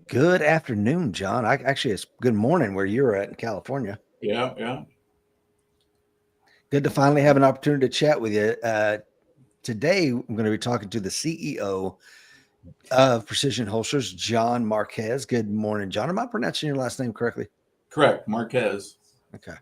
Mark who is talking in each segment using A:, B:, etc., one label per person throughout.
A: Good afternoon, John. Actually, it's good morning where you're at in California.
B: Yeah, yeah.
A: Good to finally have an opportunity to chat with you. Today, I'm going to be talking to the CEO of Precision Holsters, John Marques. Good morning, John. Am I pronouncing your last name correctly?
B: Correct. Marquez.
A: Okay.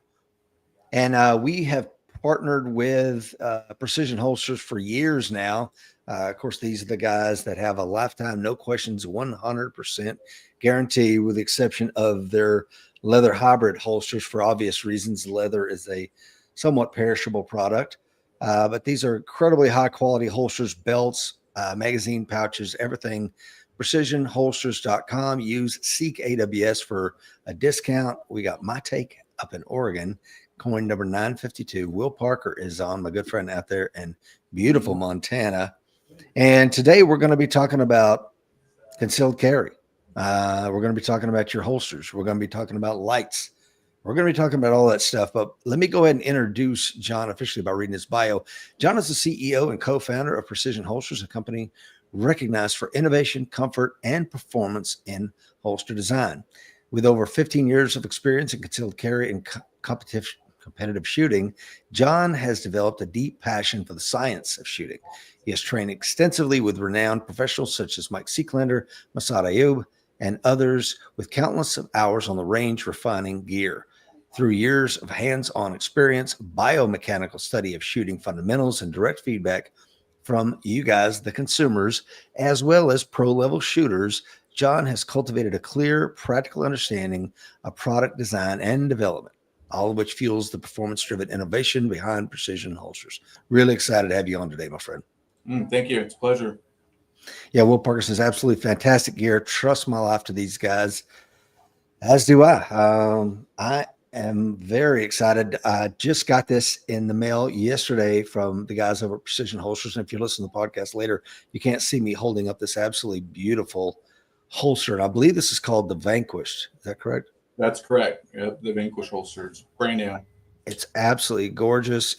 A: And we have partnered with Precision Holsters for years now. Of course, these are the guys that have a lifetime, no questions, 100% guarantee, with the exception of their leather hybrid holsters for obvious reasons. Leather is a somewhat perishable product, but these are incredibly high quality holsters, belts, magazine pouches, everything. PrecisionHolsters.com. Use Seek AWS for a discount. We got My Take up in Oregon, coin number 952. Will Parker is on, my good friend out there in beautiful Montana. And today we're going to be talking about concealed carry. We're going to be talking about your holsters. We're going to be talking about lights. We're going to be talking about all that stuff. But let me go ahead and introduce John officially by reading his bio. John is the CEO and co-founder of Precision Holsters, a company recognized for innovation, comfort, and performance in holster design. With over 15 years of experience in concealed carry and competitive shooting, John has developed a deep passion for the science of shooting. He has trained extensively with renowned professionals such as Mike Seeklander, Massad Ayoob, and others, with countless of hours on the range refining gear. Through years of hands-on experience, biomechanical study of shooting fundamentals, and direct feedback from you guys, the consumers, as well as pro-level shooters, John has cultivated a clear, practical understanding of product design and development, all of which fuels the performance-driven innovation behind Precision Holsters. Really excited to have you on today, my friend.
B: Thank you. It's a pleasure.
A: Yeah, Will Parker says absolutely fantastic gear. Trust my life to these guys, as do I. I am very excited. I just got this in the mail yesterday from the guys over at Precision Holsters. And if you listen to the podcast later, you can't see me holding up this absolutely beautiful holster. And I believe this is called the Vanquished. Is that correct?
B: That's correct. Yep, the Vanquish holsters. Brand new.
A: It's absolutely gorgeous.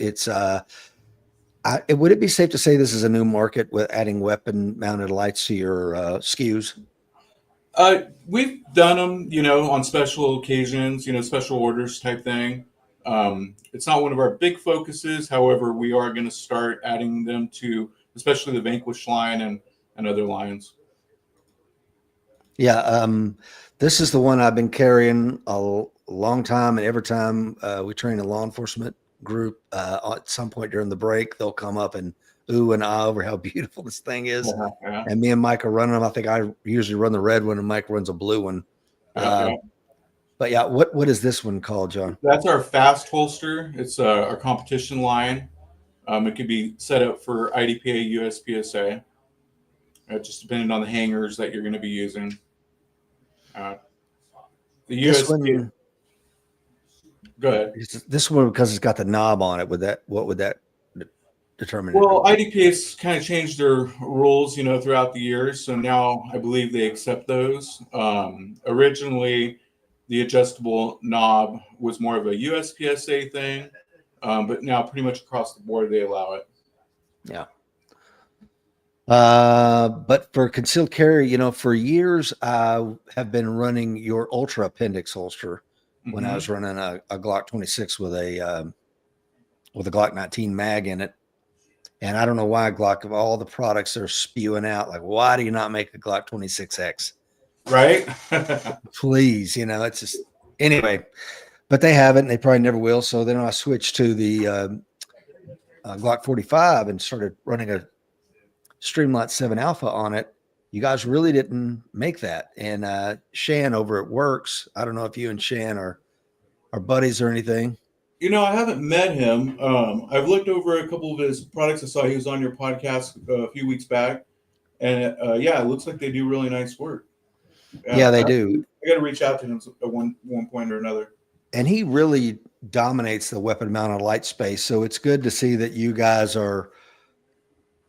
A: Would it be safe to say this is a new market with adding weapon mounted lights to your SKUs?
B: We've done them, on special occasions, special orders type thing. It's not one of our big focuses. However, we are going to start adding them to, especially the Vanquish line and other lines.
A: Yeah, this is the one I've been carrying a long time, and every time we train a law enforcement group, at some point during the break, they'll come up and ooh and ah over how beautiful this thing is.
B: Yeah.
A: And me and Mike are running them. I think I usually run the red one, and Mike runs a blue one.
B: Yeah.
A: But yeah, what is this one called, John?
B: That's our fast holster. It's our competition line. It could be set up for IDPA, USPSA. Just depending on the hangers that you're going to be using. The
A: This
B: USP.
A: one,
B: Go ahead.
A: this one, because it's got the knob on it. What would that determine?
B: Well, IDPA's kind of changed their rules, throughout the years. So now I believe they accept those. Originally, the adjustable knob was more of a USPSA thing, but now pretty much across the board they allow it.
A: Yeah. But for concealed carry, for years I have been running your Ultra Appendix holster when I was running a Glock 26 with a Glock 19 mag in it. And I don't know why Glock, of all the products they're spewing out, like, why do you not make a Glock 26X?
B: Right?
A: Please, it's just, anyway, but they haven't, and they probably never will. So then I switched to the Glock 45 and started running a Streamlight 7 Alpha on it. You guys really didn't make that. And Shan over at Works, I don't know if you and Shan are buddies or anything.
B: I haven't met him. I've looked over a couple of his products. I saw he was on your podcast a few weeks back. And it looks like they do really nice work.
A: Yeah, they do.
B: I got to reach out to him at one point or another.
A: And he really dominates the weapon mounted light space. So it's good to see that you guys are,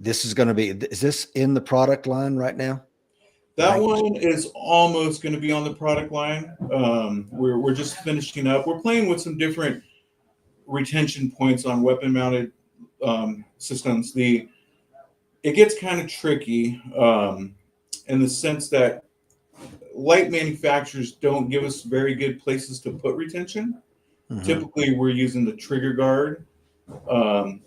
A: is this in the product line right now?
B: That one is almost going to be on the product line. We're just finishing up. We're playing with some different retention points on weapon mounted systems. It gets kind of tricky in the sense that, light manufacturers don't give us very good places to put retention.
A: Mhm.
B: Typically, we're using the trigger guard. I'm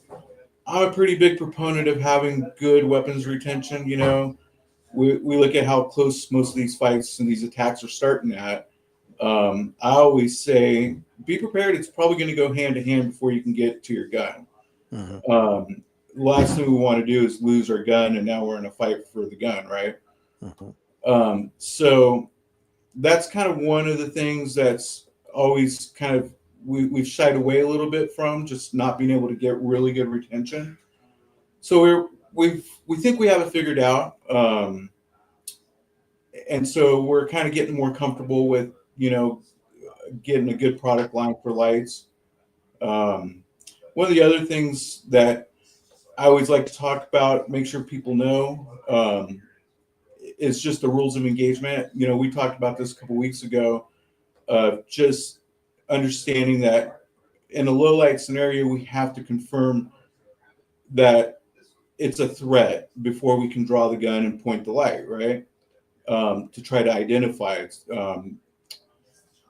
B: a pretty big proponent of having good weapons retention. You know, we look at how close most of these fights and these attacks are starting at. I always say, be prepared. It's probably going to go hand to hand before you can get to your gun.
A: Mhm.
B: Last thing we want to do is lose our gun, and now we're in a fight for the gun, right?
A: Mhm.
B: So that's kind of one of the things that's always kind of we've shied away a little bit from, just not being able to get really good retention. So we think we have it figured out, and so we're kind of getting more comfortable with, you know, getting a good product line for lights. One of the other things that I always like to talk about, make sure people know, is just the rules of engagement. You know, we talked about this a couple weeks ago. Just understanding that in a low light scenario, we have to confirm that it's a threat before we can draw the gun and point the light, right? To try to identify it.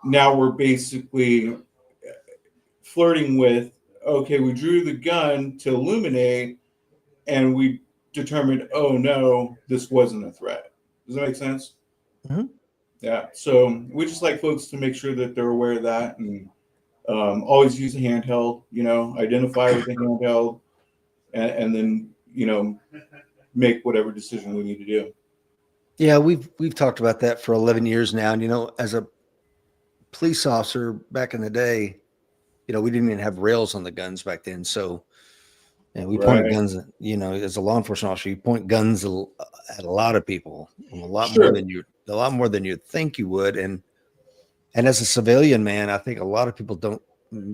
B: Now we're basically flirting with, okay, we drew the gun to illuminate and we determined, oh no, this wasn't a threat. Does that make sense?
A: Mhm.
B: Yeah. So we just like folks to make sure that they're aware of that, and always use a handheld, you know, identify with a handheld, and then, you know, make whatever decision we need to do.
A: Yeah, we've talked about that for 11 years now, and as a police officer back in the day, we didn't even have rails on the guns back then, so we pointed
B: Right.
A: guns. As a law enforcement officer, you point guns at a lot of people, a lot more
B: Sure.
A: than you'd think you would, and as a civilian, man, I think a lot of people don't,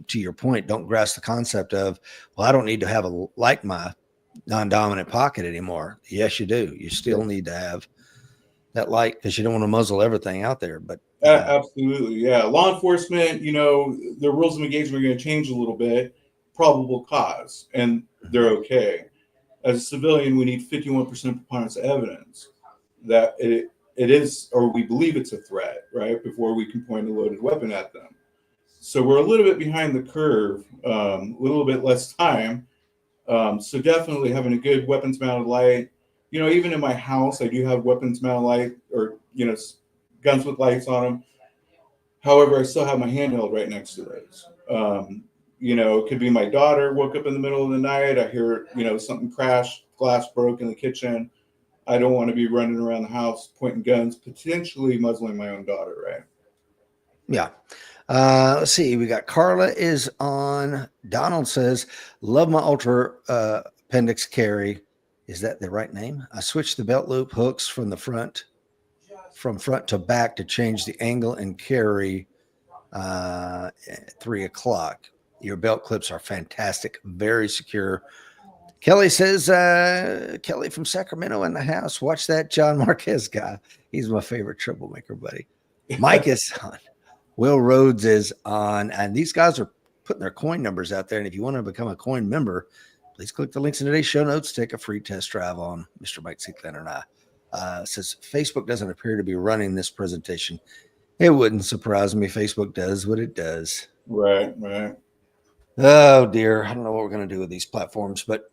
A: to your point, don't grasp the concept of, well, I don't need to have a light in my non-dominant pocket anymore. Yes, you do. You still need to have that light because you don't want to muzzle everything out there. But
B: Absolutely. Yeah. Law enforcement, you know, the rules of engagement are going to change a little bit. Probable cause, and they're okay. As a civilian, we need 51% preponderance of evidence that it is, or we believe it's a threat, right? Before we can point a loaded weapon at them. So we're a little bit behind the curve, a little bit less time. So definitely having a good weapons mounted light. You know, even in my house, I do have weapons mounted light, or, you know, guns with lights on them. However, I still have my handheld right next to those. You know, it could be my daughter woke up in the middle of the night. I hear, you know, something crash, glass broke in the kitchen. I don't want to be running around the house pointing guns, potentially muzzling my own daughter, right?
A: yeah. Let's see. We got Carla is on. Donald says, love my ultra appendix carry. Is that the right name? I switched the belt loop hooks from front to back to change the angle and carry at 3 o'clock. Your belt clips are fantastic, very secure. Kelly says, Kelly from Sacramento in the house. Watch that John Marques guy. He's my favorite troublemaker, buddy. Mike is on. Will Rhodes is on. And these guys are putting their coin numbers out there. And if you want to become a coin member, please click the links in today's show notes. Take a free test drive on Mr. Mike Seeklander and I. Says Facebook doesn't appear to be running this presentation. It wouldn't surprise me. Facebook does what it does.
B: Right, right.
A: Oh, dear. I don't know what we're going to do with these platforms, but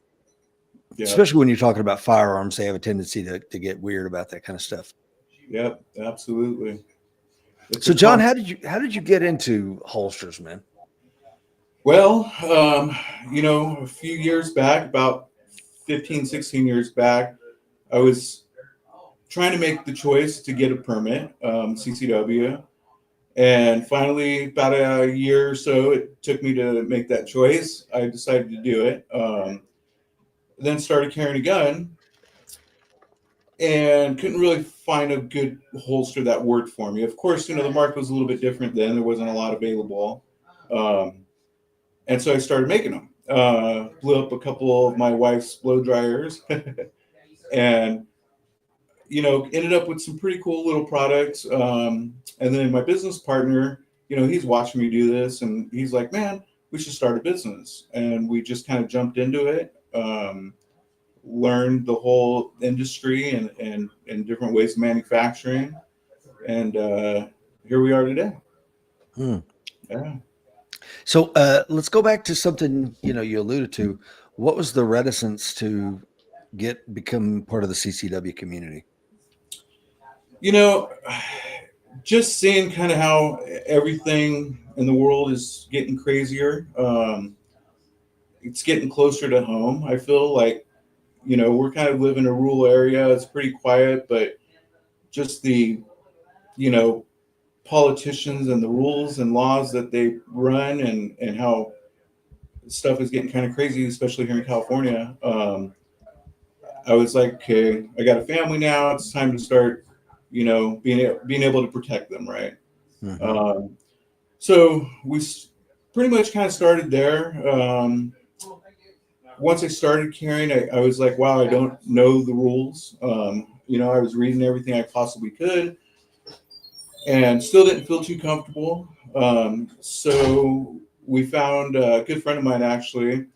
B: Yeah.
A: especially when you're talking about firearms, they have a tendency to get weird about that kind of stuff.
B: Yep, absolutely.
A: So, John, how did you get into holsters, man?
B: Well, you know, a few years back, about 15, 16 years back, I was trying to make the choice to get a permit, CCW. And finally, about a year or so, it took me to make that choice. I decided to do it. Then started carrying a gun and couldn't really find a good holster that worked for me. Of course, you know, the market was a little bit different then. There wasn't a lot available. And so I started making them. Blew up a couple of my wife's blow dryers and, you know, ended up with some pretty cool little products. And then my business partner, you know, he's watching me do this and he's like, man, we should start a business. And we just kind of jumped into it, learned the whole industry and different ways of manufacturing. and here we are today.
A: Hmm.
B: Yeah.
A: So let's go back to something you alluded to. What was the reticence to become part of the CCW community?
B: Just seeing kind of how everything in the world is getting crazier. It's getting closer to home. I feel like, we're kind of live in a rural area. It's pretty quiet, but just the, you know, politicians and the rules and laws that they run, and how stuff is getting kind of crazy, especially here in California. I was like, okay, I got a family now. It's time to start, being able to protect them, right?
A: Mm-hmm.
B: So pretty much kind of started there. Once I started carrying, I was like, wow, I don't know the rules. I was reading everything I possibly could, and still didn't feel too comfortable. So we found a good friend of mine, actually.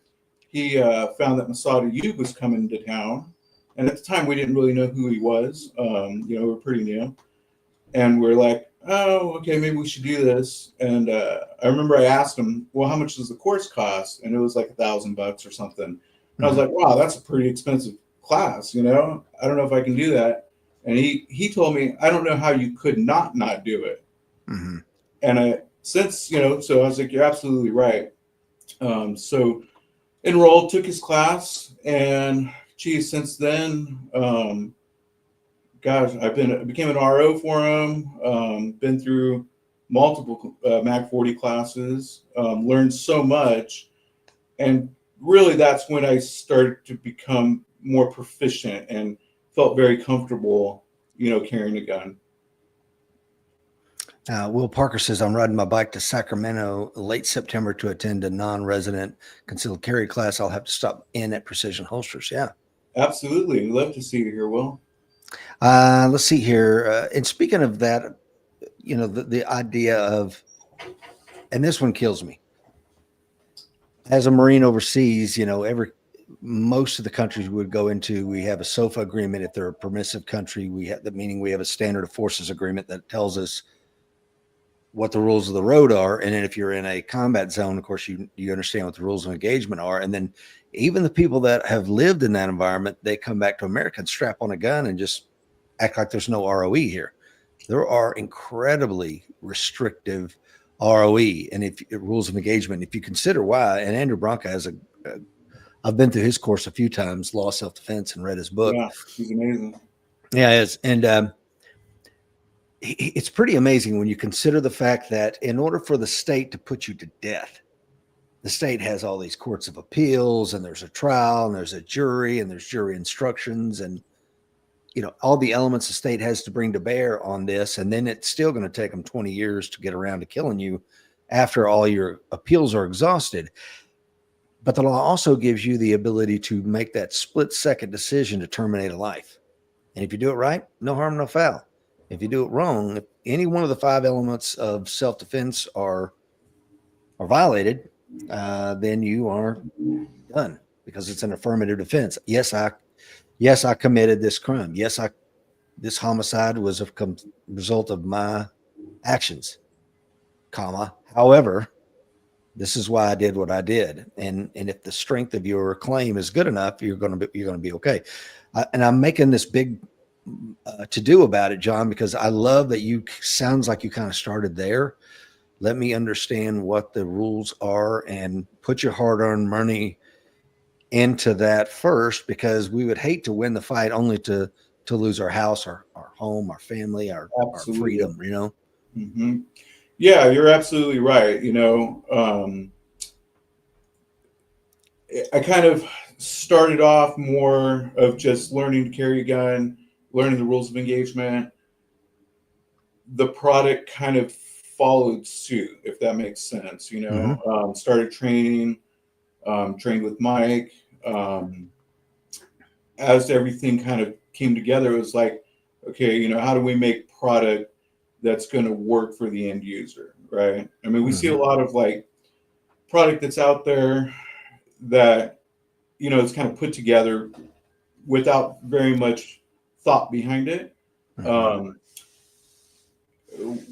B: He found that Massad Ayoob was coming to town. And at the time, we didn't really know who he was. We were pretty new. And we're like, oh, okay, maybe we should do this. And I remember I asked him, well, how much does the course cost? And it was like $1,000 or something. And I was like, wow, that's a pretty expensive class. I don't know if I can do that. And he told me, I don't know how you could not do it.
A: Mm-hmm.
B: And so I was like, you're absolutely right. So enrolled, took his class, and geez, since then, gosh, I became an RO for him. Been through multiple Mac 40 classes, learned so much, and really that's when I started to become more proficient and felt very comfortable, carrying a gun.
A: Will Parker says, I'm riding my bike to Sacramento late September to attend a non-resident concealed carry class. I'll have to stop in at Precision Holsters. Yeah.
B: Absolutely. We'd love to see you here, Will.
A: Let's see here. And speaking of that, the idea of, and this one kills me. As a Marine overseas, most of the countries we would go into, we have a SOFA agreement. If they're a permissive country, meaning we have a standard of forces agreement that tells us what the rules of the road are. And then if you're in a combat zone, of course, you understand what the rules of engagement are. And then even the people that have lived in that environment, they come back to America and strap on a gun and just act like there's no ROE here. There are incredibly restrictive ROE and rules of engagement. If you consider why, and Andrew Branca has I've been through his course a few times, Law Self-Defense, and read his book.
B: Yeah, he's amazing.
A: Yeah, it is. And it's pretty amazing when you consider the fact that in order for the state to put you to death, the state has all these courts of appeals, and there's a trial, and there's a jury, and there's jury instructions, and all the elements the state has to bring to bear on this. And then it's still going to take them 20 years to get around to killing you after all your appeals are exhausted. But the law also gives you the ability to make that split-second decision to terminate a life. And if you do it right, no harm, no foul. If you do it wrong, if any one of the 5 elements of self-defense are violated, then you are done, because it's an affirmative defense. Yes, I committed this crime. Yes, this homicide was a result of my actions, however, this is why I did what I did. And if the strength of your claim is good enough, you're going to be okay. And I'm making this big to do about it, John, because I love that sounds like you kind of started there. Let me understand what the rules are and put your hard-earned money into that first, because we would hate to win the fight only to lose our house, our home, our family, our freedom,
B: Mm-hmm. Yeah, you're absolutely right. I kind of started off more of just learning to carry a gun, learning the rules of engagement. The product kind of followed suit, if that makes sense. Started training, trained with Mike. As everything kind of came together, it was like, okay, how do we make product that's going to work for the end user, right? I mean, we see a lot of like product that's out there that, it's kind of put together without very much thought behind it.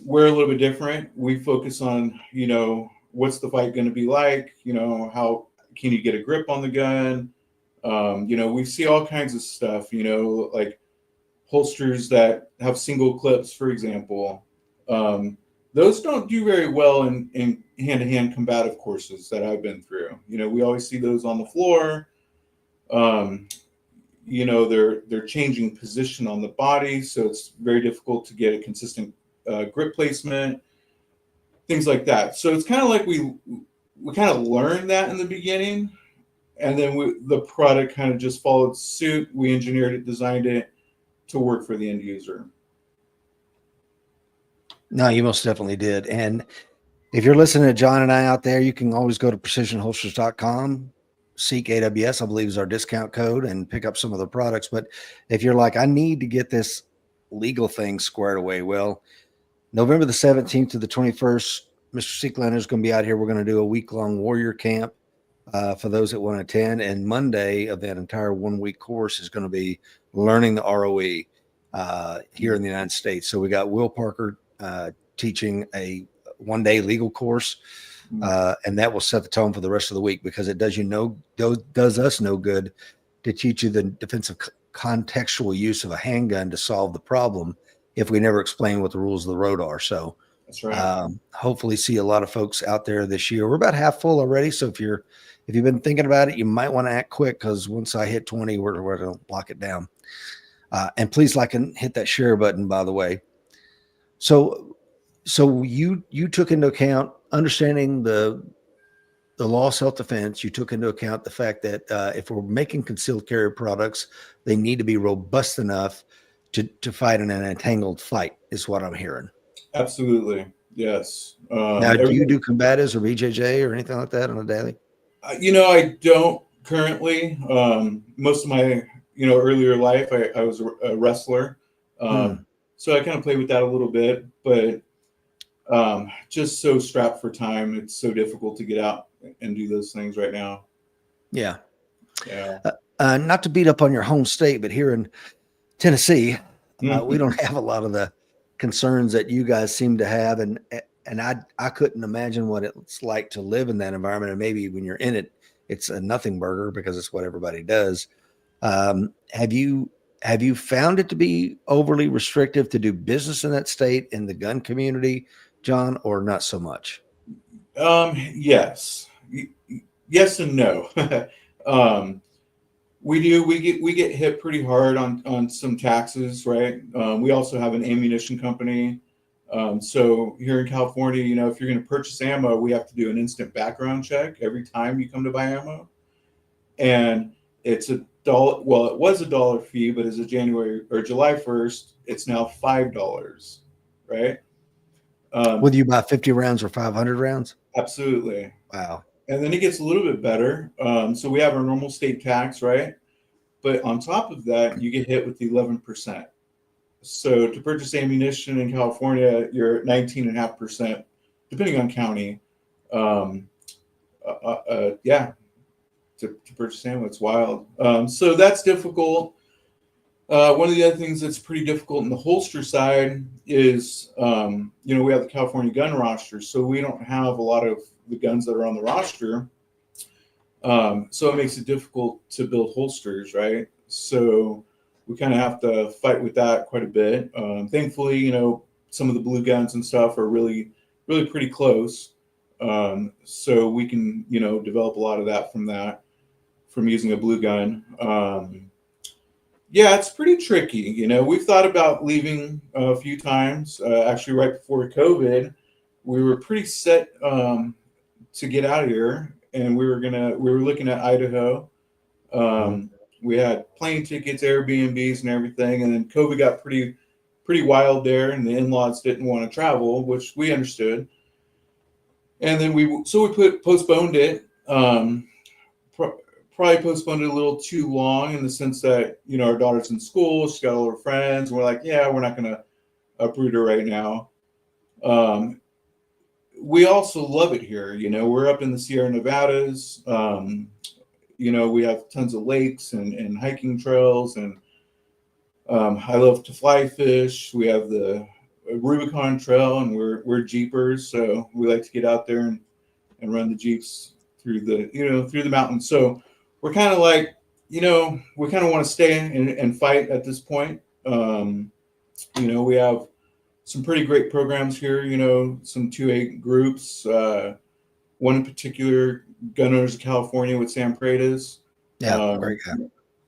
B: we're a little bit different. We focus on, what's the fight going to be like? How can you get a grip on the gun? We see all kinds of stuff, like holsters that have single clips, for example. Those don't do very well in hand-to-hand combative courses that I've been through. We always see those on the floor. They're changing position on the body, so it's very difficult to get a consistent grip placement, things like that. So it's kind of like we kind of learned that in the beginning, and then the product kind of just followed suit. We engineered it, designed it to work for the end user.
A: No, you most definitely did. And if you're listening to John and I out there, you can always go to precisionholsters.com, seek AWS, I believe is our discount code, and pick up some of the products. But if you're like, I need to get this legal thing squared away, well, November the 17th to the 21st, Mr. Seeklander is going to be out here. We're going to do a week-long warrior camp for those that want to attend. And Monday of that entire 1 week course is going to be learning the ROE here in the United States. So we got Will Parker teaching a 1 day legal course, and that will set the tone for the rest of the week, because it does us no good to teach you the defensive contextual use of a handgun to solve the problem if we never explain what the rules of the road are. So
B: that's right.
A: Hopefully see a lot of folks out there this year. We're about half full already, so if you've been thinking about it, you might want to act quick, because once I hit 20, we're going to lock it down. And please like and hit that share button, by the way. So you took into account understanding the law of self-defense. You took into account the fact that if we're making concealed carry products, they need to be robust enough to fight in an entangled fight, is what I'm hearing.
B: Absolutely. Yes.
A: Now, do you do combatives or BJJ or anything like that on a daily?
B: I don't currently. Most of my, earlier life, I was a wrestler. So I kind of play with that a little bit, but just so strapped for time, it's so difficult to get out and do those things right now.
A: Yeah.
B: Yeah.
A: Not to beat up on your home state, but here in Tennessee, we don't have a lot of the concerns that you guys seem to have. And I couldn't imagine what it's like to live in that environment. And maybe when you're in it, it's a nothing burger because it's what everybody does. Have you found it to be overly restrictive to do business in that state, in the gun community, John, or not so much?
B: Yes. Yes and no. We get hit pretty hard on some taxes, right? We also have an ammunition company. So here in California, if you're going to purchase ammo, we have to do an instant background check every time you come to buy ammo. And it's $1. Well, it was $1 fee, but as of January or July 1st, it's now $5, right?
A: Whether you buy 50 rounds or 500 rounds?
B: Absolutely.
A: Wow.
B: And then it gets a little bit better. So we have our normal state tax, right? But on top of that, you get hit with the 11%. So to purchase ammunition in California, you're at 19.5%, depending on county. To purchase ammo, it's wild. So that's difficult. One of the other things that's pretty difficult in the holster side is, we have the California gun roster, so we don't have a lot of the guns that are on the roster. So it makes it difficult to build holsters, right? So we kind of have to fight with that quite a bit. Thankfully, some of the blue guns and stuff are really, really pretty close. So we can, develop a lot of that from using a blue gun. Yeah, it's pretty tricky. We've thought about leaving a few times. Actually, right before COVID, we were pretty set to get out of here, and we were looking at Idaho. We had plane tickets, Airbnbs, and everything, and then COVID got pretty wild there, and the in-laws didn't want to travel, which we understood. And then we postponed it. Probably postponed it a little too long, in the sense that our daughter's in school, she's got all her friends, and we're like, yeah, we're not going to uproot her right now. We also love it here. We're up in the Sierra Nevadas. We have tons of lakes and hiking trails, and I love to fly fish. We have the a Rubicon Trail, and we're Jeepers, so we like to get out there and run the Jeeps through the mountains. So we're kind of like, we kind of want to stay and fight at this point. We have some pretty great programs here, some 2A groups. One in particular, Gun Owners of California with Sam Pradas.
A: Yeah, great guy.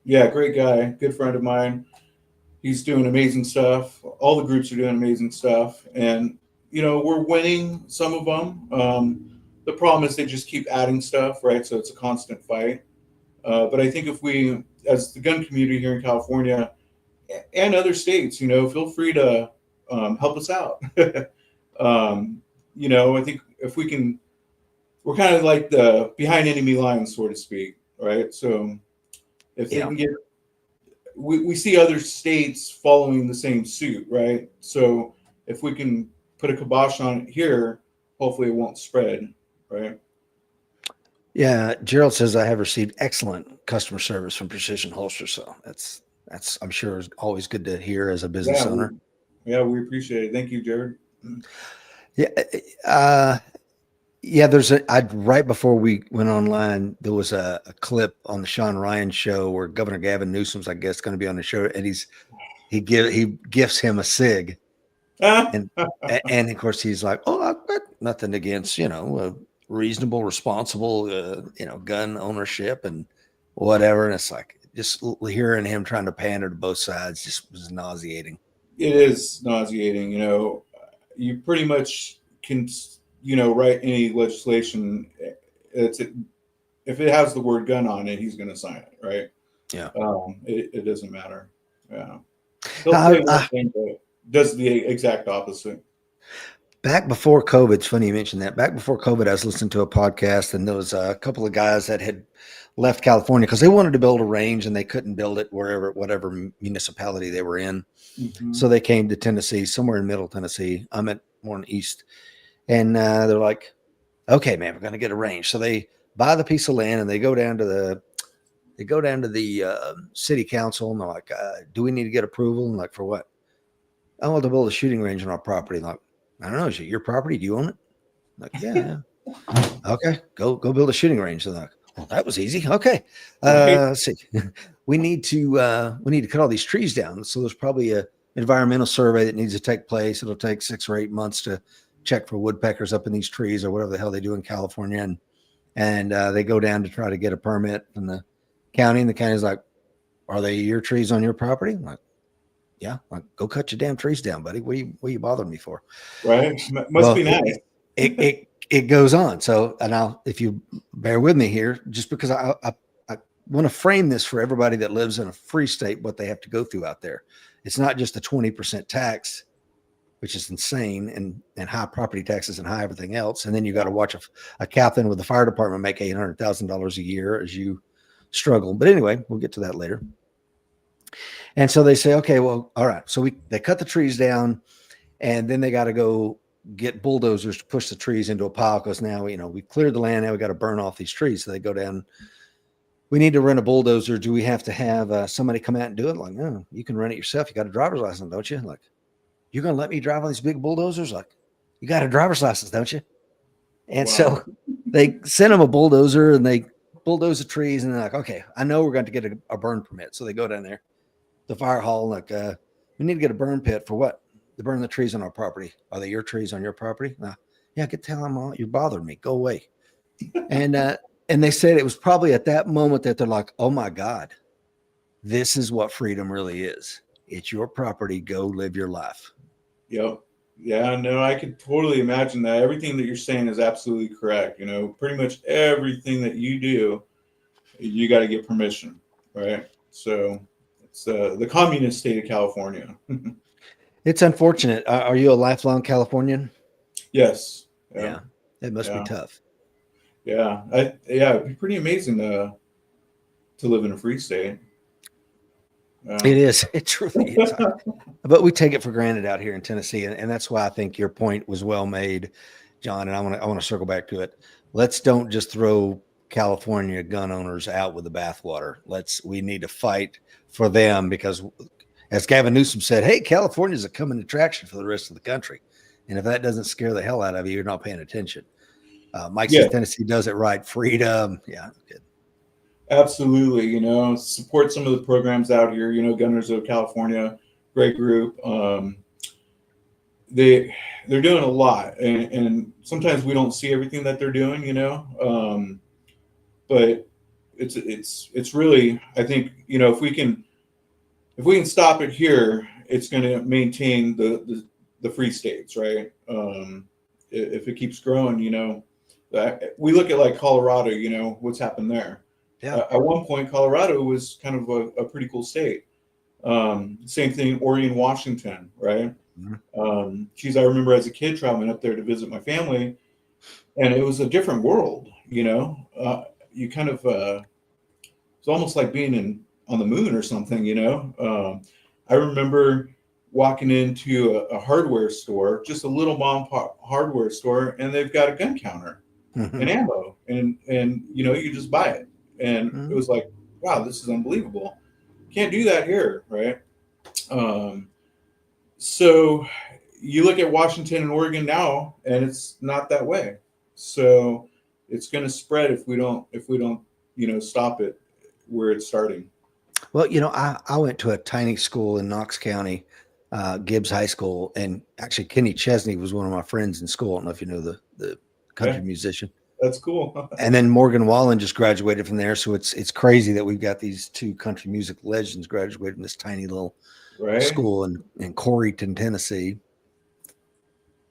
B: Yeah, great guy, good friend of mine. He's doing amazing stuff. All the groups are doing amazing stuff. And, we're winning some of them. The problem is they just keep adding stuff, right? So it's a constant fight. But I think if we, as the gun community here in California and other states, feel free to help us out. I think if we can, we're kind of like the behind enemy lines, so to speak, right? So if they can get, we see other states following the same suit, right? So if we can put a kibosh on it here, hopefully it won't spread, right?
A: Yeah, Gerald says I have received excellent customer service from Precision Holster, so that's I'm sure is always good to hear as a business owner.
B: We appreciate it. Thank you, Jared.
A: Yeah, right before we went online, there was a clip on the Sean Ryan show where Governor Gavin Newsom's, I guess, going to be on the show, and he gifts him a cig, and of course he's like, oh, I've got nothing against reasonable, responsible, gun ownership and whatever. And it's like just hearing him trying to pander to both sides just was nauseating.
B: It is nauseating. You pretty much can, write any legislation. If it has the word gun on it, he's going to sign it, right?
A: Yeah.
B: It doesn't matter. Yeah. He'll say one thing, but does the exact opposite.
A: Back before COVID, it's funny you mentioned that. Back before COVID, I was listening to a podcast, and there was a couple of guys that had left California because they wanted to build a range and they couldn't build it whatever municipality they were in. Mm-hmm. So they came to Tennessee, somewhere in Middle Tennessee. I'm at more in East, and they're like, "Okay, man, we're going to get a range." So they buy the piece of land and they go down to the city council, and they're like, "Do we need to get approval?" And like, for what? I want to build a shooting range on our property. And like, I don't know. Is it your property? Do you own it? I'm like, yeah. Okay, go build a shooting range. And like, well, that was easy. Okay, let's see. We need to cut all these trees down. So there's probably a environmental survey that needs to take place. It'll take 6 or 8 months to check for woodpeckers up in these trees or whatever the hell they do in California. And they go down to try to get a permit from the county. And the county's like, are they your trees on your property? I'm like, yeah, like, go cut your damn trees down, buddy. What are you bothering me for?
B: Right. Must be nice.
A: It goes on. So, and if you bear with me here, just because I want to frame this for everybody that lives in a free state, what they have to go through out there. It's not just a 20% tax, which is insane, and high property taxes and high everything else. And then you got to watch a captain with the fire department make $800,000 a year as you struggle. But anyway, we'll get to that later. And so they say, okay, well, all right. So they cut the trees down, and then they got to go get bulldozers to push the trees into a pile because now, we cleared the land. Now we got to burn off these trees. So they go down. We need to rent a bulldozer. Do we have to have somebody come out and do it? Like, no, you can rent it yourself. You got a driver's license, don't you? Like, you're going to let me drive on these big bulldozers? Like, you got a driver's license, don't you? And so they send them a bulldozer, and they bulldoze the trees, and they're like, okay, I know we're going to get a burn permit. So they go down there, the fire hall, like, we need to get a burn pit for what? To burn the trees on our property. Are they your trees on your property? No. Yeah, get the hell out. You're bothering me. Go away. And they said it was probably at that moment that they're like, oh my God, this is what freedom really is. It's your property. Go live your life.
B: Yep. Yeah, no, I could totally imagine that. Everything that you're saying is absolutely correct. Pretty much everything that you do, you got to get permission, right? So it's the communist state of California.
A: It's unfortunate. Are you a lifelong Californian?
B: Yes.
A: Yeah. It must be tough.
B: Yeah. It'd be pretty amazing to live in a free state.
A: It is. It truly is. But we take it for granted out here in Tennessee. And that's why I think your point was well made, John. And I want to circle back to it. Let's don't just throw California gun owners out with the bathwater. We need to fight for them because as Gavin Newsom said, hey, California is a coming attraction for the rest of the country. And if that doesn't scare the hell out of you, you're not paying attention. Mike says Tennessee does it right. Freedom. Yeah, good.
B: Absolutely. You know, support some of the programs out here, you know, Gunners of California, great group. They're doing a lot, and sometimes we don't see everything that they're doing, you know. But it's really, I think, you know, if we can stop it here, it's going to maintain the free states, right? If it keeps growing, you know, we look at like Colorado, you know, what's happened there.
A: Yeah.
B: At one point, Colorado was kind of a pretty cool state. Same thing, Oregon, Washington, right? Mm-hmm. I remember as a kid traveling up there to visit my family, and it was a different world, you know. You kind of, it's almost like being on the moon or something, you know. I remember walking into a hardware store, just a little mom and pop hardware store, and they've got a gun counter and ammo, and you know, you just buy it. And it was like, wow, this is unbelievable. Can't do that here, right? So you look at Washington and Oregon now, and it's not that way. So it's going to spread if we don't, you know, stop it where it's starting.
A: Well, you know, I went to a tiny school in Knox County, Gibbs High School, and actually Kenny Chesney was one of my friends in school. I don't know if you know the country musician.
B: That's cool.
A: And then Morgan Wallen just graduated from there. So it's crazy that we've got these two country music legends graduated from this tiny little school in Corryton, Tennessee.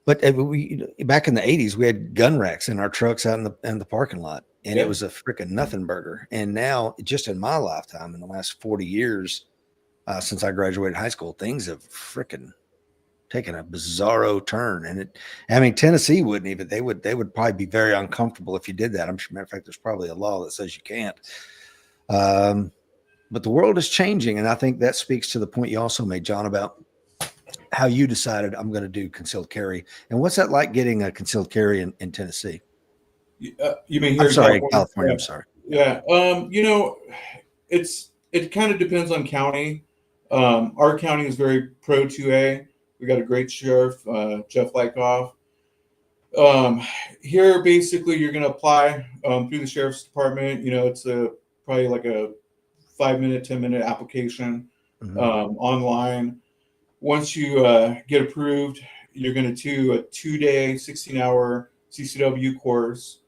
A: But back in the 80s, we had gun racks in our trucks out in the parking lot, and it was a freaking nothing burger. And now, just in my lifetime, in the last 40 years, since I graduated high school, things have freaking taken a bizarro turn. And Tennessee wouldn't even, they would probably be very uncomfortable if you did that. I'm sure, matter of fact, there's probably a law that says you can't. But the world is changing. And I think that speaks to the point you also made, John, about how you decided I'm going to do concealed carry. And what's that like getting a concealed carry in Tennessee?
B: You mean here
A: I'm sorry,
B: California?
A: I'm sorry.
B: Yeah. You know, it kind of depends on county. Our county is very pro 2A. We got a great sheriff, Jeff Lykoff. Here, basically, you're going to apply through the sheriff's department. You know, it's probably like a 5-minute, 10-minute application online. Once you get approved, you're going to do a 2-day, 16-hour CCW course.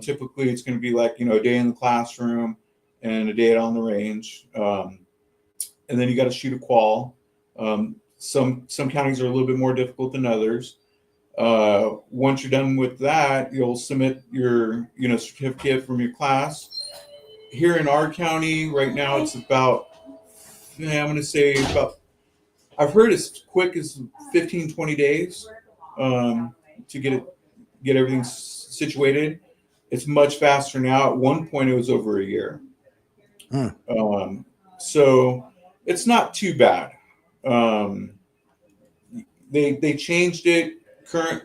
B: Typically, it's going to be like, you know, a day in the classroom and a day out on the range. And then you got to shoot a qual. Some counties are a little bit more difficult than others. Once you're done with that, you'll submit your, you know, certificate from your class. Here in our county right now, it's about, I'm going to say about, I've heard as quick as 15, 20 days to get everything situated. It's much faster now. At one point, it was over a year. So it's not too bad. They changed it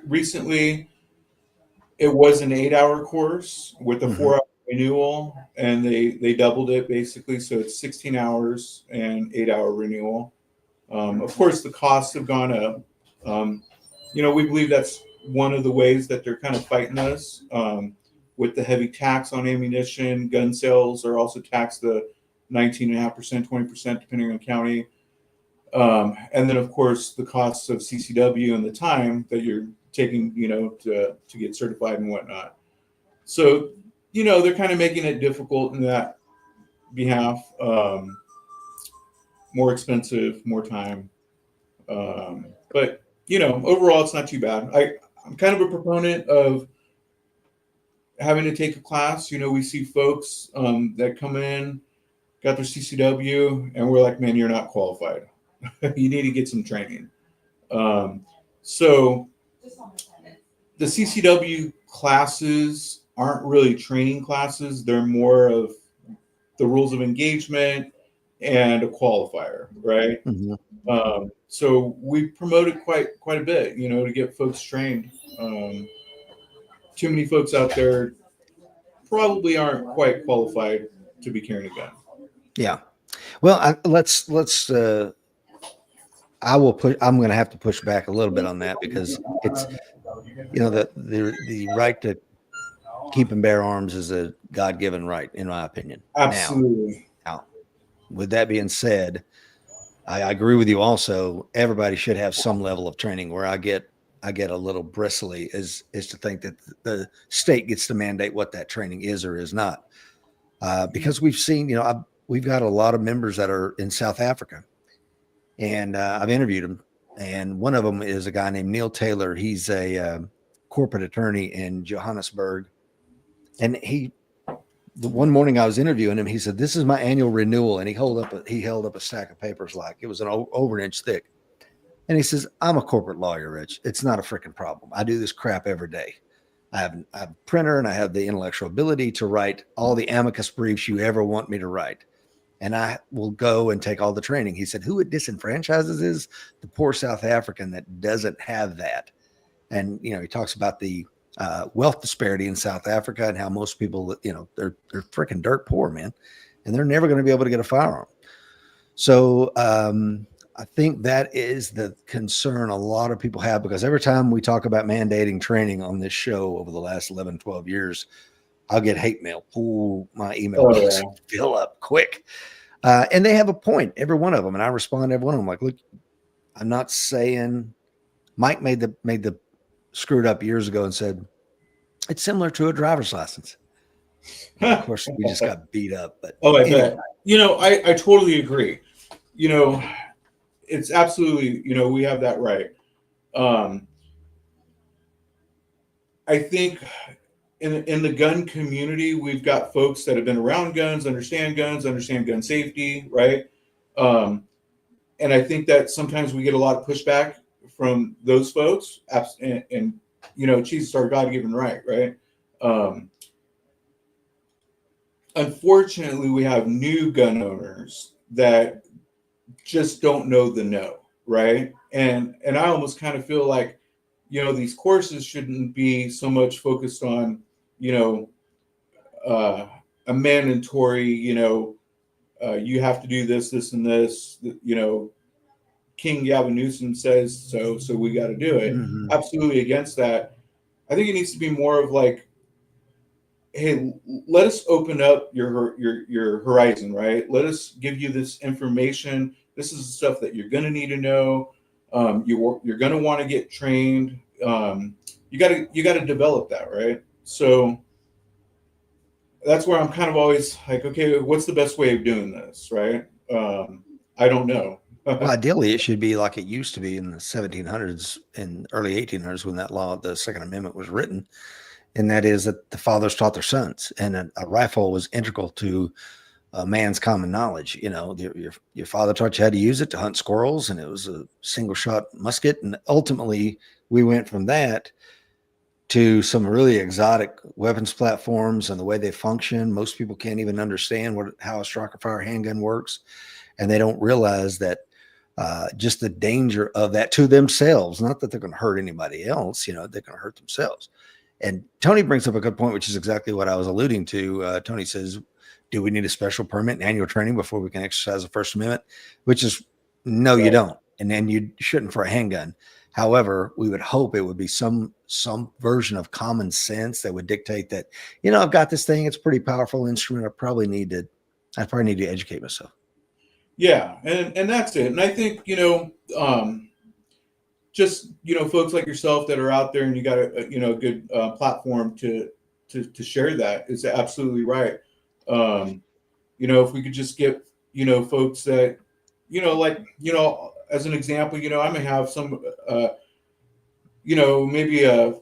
B: recently. It was an 8-hour course with a 4-hour renewal, and they doubled it basically. So it's 16 hours and 8-hour renewal. Of course, the costs have gone up. You know, we believe that's one of the ways that they're kind of fighting us with the heavy tax on ammunition. Gun sales are also taxed the 19.5%, 20%, depending on county. And then, of course, the costs of CCW and the time that you're taking, you know, to get certified and whatnot. So, you know, they're kind of making it difficult in that behalf. More expensive, more time. But, you know, overall, it's not too bad. I'm kind of a proponent of having to take a class. You know, we see folks that come in, got their CCW, and we're like, man, you're not qualified. You need to get some training. So the CCW classes aren't really training classes. They're more of the rules of engagement and a qualifier, right? So we promoted quite a bit, you know, to get folks trained. Too many folks out there probably aren't quite qualified to be carrying a gun.
A: Yeah. Well, let's I will push. I'm going to have to push back a little bit on that because it's, the right to keep and bear arms is a God-given right, in my opinion.
B: Absolutely.
A: Now, with that being said, I agree with you. Also, everybody should have some level of training. Where I get a little bristly is to think that the state gets to mandate what that training is or is not, because we've seen, we've got a lot of members that are in South Africa, and I've interviewed them, and one of them is a guy named Neil Taylor. He's a corporate attorney in Johannesburg, and the one morning I was interviewing him, he said, "This is my annual renewal," and he held up a stack of papers like it was over an inch thick. And he says, "I'm a corporate lawyer, Rich. It's not a freaking problem. I do this crap every day. I have a printer and I have the intellectual ability to write all the amicus briefs you ever want me to write. And I will go and take all the training." He said, "Who it disenfranchises is the poor South African that doesn't have that." And, he talks about the wealth disparity in South Africa and how most people, they're freaking dirt poor, man. And they're never going to be able to get a firearm. So I think that is the concern a lot of people have, because every time we talk about mandating training on this show over the last 11, 12 years, I'll get hate mail. Ooh, my email fill up quick. And they have a point, every one of them. And I respond to every one of them like, look, I'm not saying Mike made the screwed up years ago and said, it's similar to a driver's license. And of course, we just got beat up. But
B: I bet. I totally agree. It's absolutely, we have that right. I think in the gun community, we've got folks that have been around guns, understand gun safety, right? And I think that sometimes we get a lot of pushback from those folks, and Jesus, our God-given right? Unfortunately, we have new gun owners that just don't know the no, right? And I almost kind of feel like, these courses shouldn't be so much focused on, a mandatory, you have to do this, and this, King Gavin Newsom says so we got to do it.
A: Mm-hmm.
B: Absolutely against that. I think it needs to be more of like, hey, let us open up your horizon, right? Let us give you this information. This is the stuff that you're going to need to know. You're going to want to get trained. You got to develop that, right? So that's where I'm kind of always like, okay, what's the best way of doing this, right? I don't know.
A: Well, ideally, it should be like it used to be in the 1700s and early 1800s when that law, the Second Amendment, was written. And that is that the fathers taught their sons, and a rifle was integral to a man's common knowledge. Your father taught you how to use it to hunt squirrels, and it was a single shot musket. And ultimately, we went from that to some really exotic weapons platforms and the way they function. Most people can't even understand how a striker fire handgun works, and they don't realize that just the danger of that to themselves. Not that they're going to hurt anybody else, they're going to hurt themselves. And Tony brings up a good point, which is exactly what I was alluding to. Tony says, do we need a special permit and annual training before we can exercise the First Amendment? Which is, no, right. You don't. And then you shouldn't for a handgun. However, we would hope it would be some version of common sense that would dictate that, I've got this thing. It's a pretty powerful instrument. I probably need to educate myself.
B: Yeah. And that's it. And I think, just, folks like yourself that are out there and you got a good platform to share that is absolutely right. If we could just get, folks that, as an example, I may have some, maybe a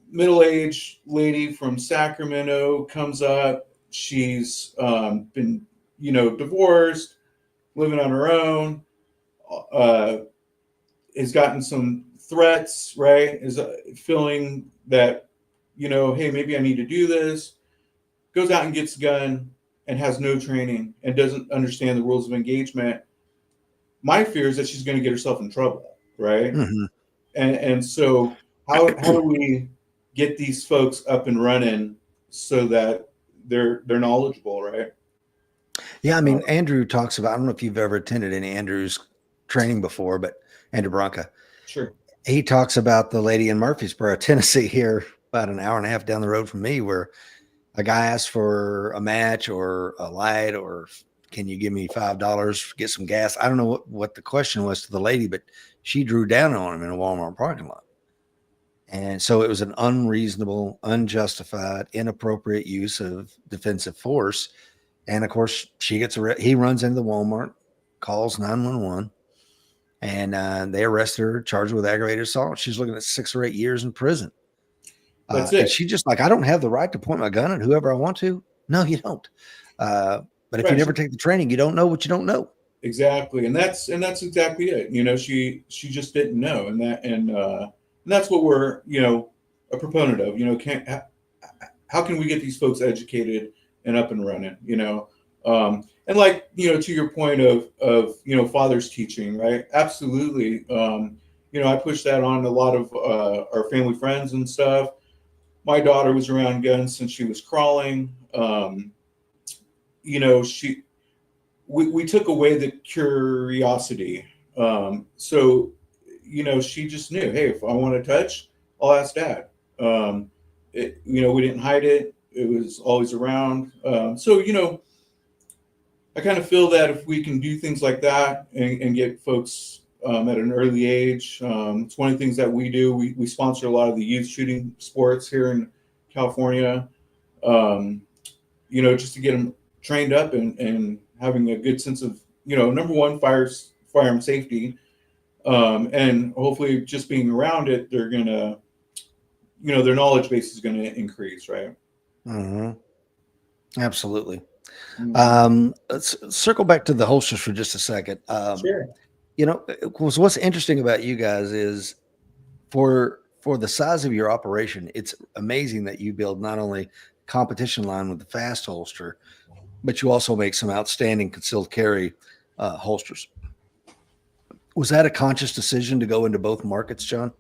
B: middle-aged lady from Sacramento comes up. She's been, divorced, living on her own, has gotten some threats, right? Is feeling that, hey, maybe I need to do this. Goes out and gets a gun and has no training and doesn't understand the rules of engagement. My fear is that she's going to get herself in trouble, right? Mm-hmm. And so how do we get these folks up and running so that they're knowledgeable, right?
A: Yeah, I mean, Andrew talks about, I don't know if you've ever attended any Andrew's training before, but Andrew Bronca.
B: Sure.
A: He talks about the lady in Murfreesboro, Tennessee, here about an hour and a half down the road from me, where a guy asked for a match or a light, or can you give me $5, get some gas? I don't know what the question was to the lady, but she drew down on him in a Walmart parking lot. And so it was an unreasonable, unjustified, inappropriate use of defensive force. And of course, he runs into the Walmart, calls 911, and they arrest her, charge her with aggravated assault. She's looking at 6 or 8 years in prison.
B: That's it.
A: And she just like, I don't have the right to point my gun at whoever I want to. No, you don't. But if you never take the training, you don't know what you don't know.
B: Exactly, and that's exactly it. You know, she just didn't know, and that's what we're a proponent of. You know, how can we get these folks educated and up and running? You know, and like to your point of fathers teaching, right? Absolutely. I push that on a lot of our family friends and stuff. My daughter was around guns since she was crawling. We took away the curiosity. So she just knew, hey, if I want to touch, I'll ask Dad. We didn't hide it. It was always around. I kind of feel that if we can do things like that and get folks at an early age, it's one of the things that we do. We sponsor a lot of the youth shooting sports here in California, just to get them trained up and having a good sense of, number one, firearm safety. And hopefully just being around it, they're going to, their knowledge base is going to increase, right?
A: Mm-hmm. Absolutely. Mm-hmm. Let's circle back to the holsters for just a second.
B: Sure.
A: What's interesting about you guys is for the size of your operation, it's amazing that you build not only competition line with the fast holster, but you also make some outstanding concealed carry holsters. Was that a conscious decision to go into both markets, John?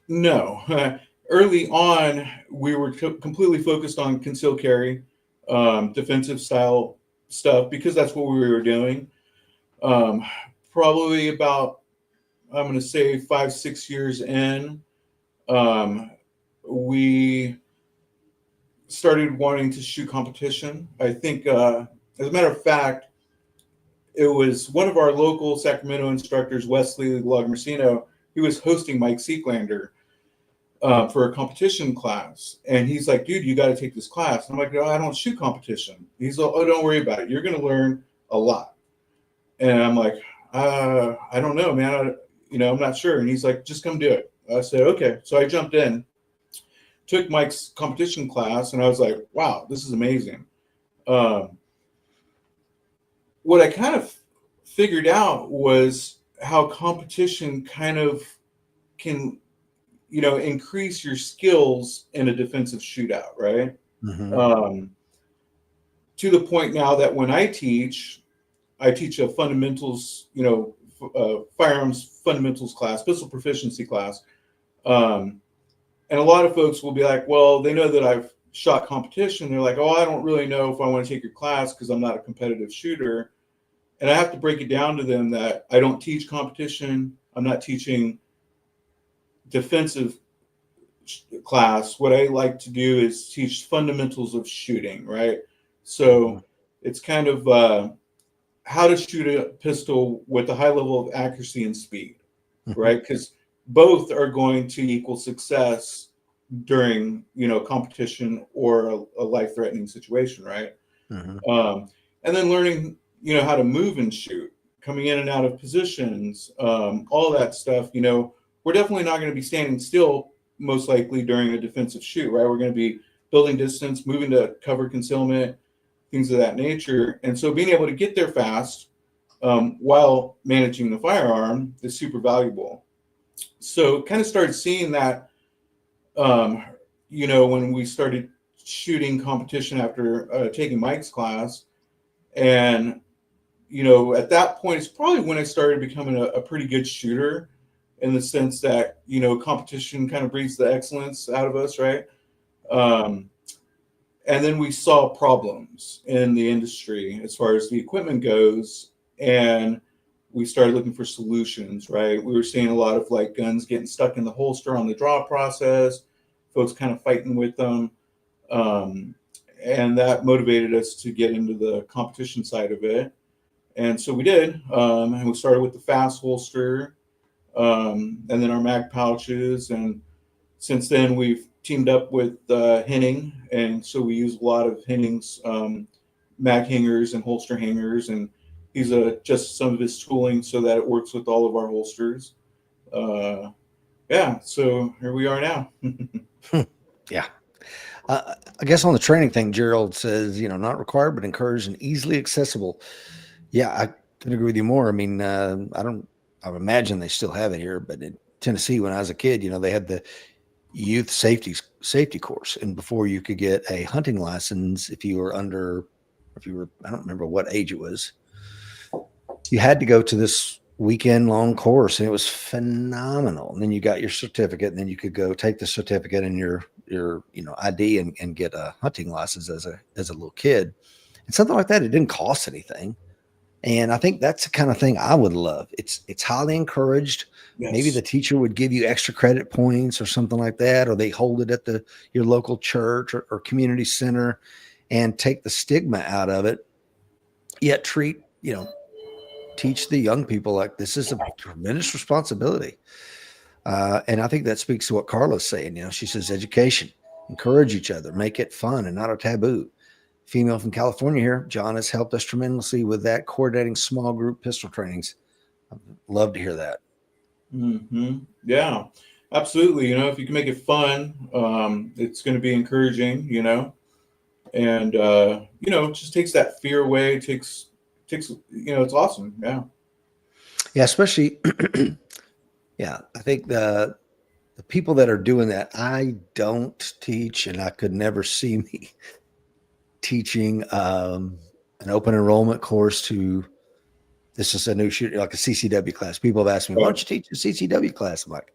B: No. Early on, we were completely focused on concealed carry, defensive style stuff, because that's what we were doing. Probably about, I'm going to say 5-6 years in, we started wanting to shoot competition. I think, as a matter of fact, it was one of our local Sacramento instructors, Wesley Lagomarsino. He was hosting Mike Seeklander for a competition class. And he's like, dude, you got to take this class. And I'm like, no, I don't shoot competition. He's like, oh, don't worry about it. You're going to learn a lot. And I'm like, I don't know, man. I'm not sure. And he's like, just come do it. I said, okay. So I jumped in, took Mike's competition class, and I was like, wow, this is amazing. What I kind of figured out was how competition kind of can, increase your skills in a defensive shootout, right? Mm-hmm. To the point now that when I teach a fundamentals, firearms fundamentals class, pistol proficiency class. And a lot of folks will be like, well, they know that I've shot competition. They're like, oh, I don't really know if I want to take your class because I'm not a competitive shooter. And I have to break it down to them that I don't teach competition. I'm not teaching defensive class. What I like to do is teach fundamentals of shooting, right? So it's kind of how to shoot a pistol with a high level of accuracy and speed, right? Because both are going to equal success during, competition or a life-threatening situation, right? Mm-hmm. And then learning, how to move and shoot, coming in and out of positions, all that stuff. We're definitely not going to be standing still, most likely during a defensive shoot, right? We're going to be building distance, moving to cover concealment, things of that nature. And so being able to get there fast while managing the firearm is super valuable. So kind of started seeing that, when we started shooting competition after taking Mike's class. And, at that point, it's probably when I started becoming a pretty good shooter, in the sense that, competition kind of breeds the excellence out of us, right? And then we saw problems in the industry as far as the equipment goes. and we started looking for solutions, right? We were seeing a lot of like guns getting stuck in the holster on the draw process, folks kind of fighting with them. And that motivated us to get into the competition side of it. And so we did. And we started with the fast holster, and then our mag pouches. And since then, we've teamed up with Henning. And so we use a lot of Henning's mag hangers and holster hangers. And he's just some of his tooling so that it works with all of our holsters. Yeah, so here we are now.
A: Yeah. I guess on the training thing, Gerald says, not required, but encouraged and easily accessible. Yeah, I can agree with you more. I mean, I would imagine they still have it here, but in Tennessee, when I was a kid, they had the youth safety course. And before you could get a hunting license, if you were, I don't remember what age it was, you had to go to this weekend long course, and it was phenomenal. And then you got your certificate, and then you could go take the certificate and your ID and get a hunting license as a little kid. And something like that, it didn't cost anything. And I think that's the kind of thing I would love. It's highly encouraged.
B: Yes.
A: Maybe the teacher would give you extra credit points or something like that, or they hold it at your local church or community center and take the stigma out of it, yet teach the young people like this is a tremendous responsibility. And I think that speaks to what Carla's saying. She says education, encourage each other, make it fun and not a taboo. Female from California here, John has helped us tremendously with that, coordinating small group pistol trainings. I'd love to hear that.
B: Mm-hmm. Yeah, absolutely. If you can make it fun, it's going to be encouraging, and, it just takes that fear away. It takes, it's awesome. Yeah.
A: Yeah. Especially, yeah, I think the people that are doing that, I don't teach, and I could never see me teaching an open enrollment course to, this is a new shooter, like a CCW class. People have asked me, why don't you teach a CCW class? I'm like,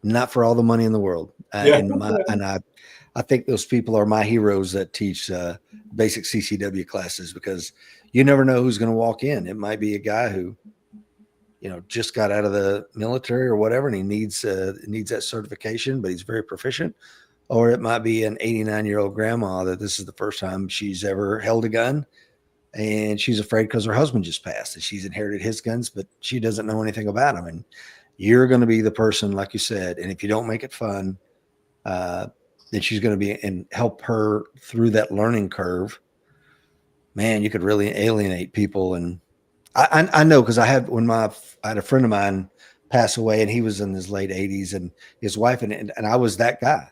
A: not for all the money in the world. And I think those people are my heroes that teach basic CCW classes, because you never know who's going to walk in. It might be a guy who, just got out of the military or whatever, and he needs that certification, but he's very proficient. Or it might be an 89-year-old grandma that this is the first time she's ever held a gun, and she's afraid because her husband just passed and she's inherited his guns, but she doesn't know anything about them. And you're going to be the person, like you said, and if you don't make it fun, then she's going to be and help her through that learning curve. Man, you could really alienate people. And I know, because I had a friend of mine pass away, and he was in his late 80s, and his wife and I was that guy.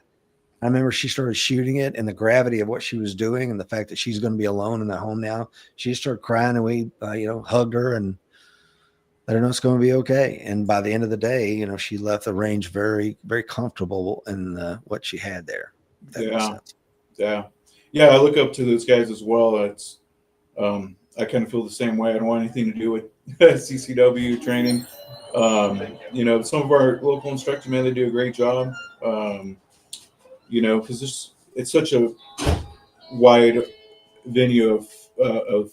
A: I remember she started shooting it, and the gravity of what she was doing and the fact that she's going to be alone in the home now, she started crying, and we, hugged her and let her know it's going to be okay. And by the end of the day, she left the range very, very comfortable in what she had there.
B: Yeah. I look up to those guys as well. It's, I kind of feel the same way. I don't want anything to do with CCW training. Some of our local instructors, man, they do a great job. Because it's such a wide venue of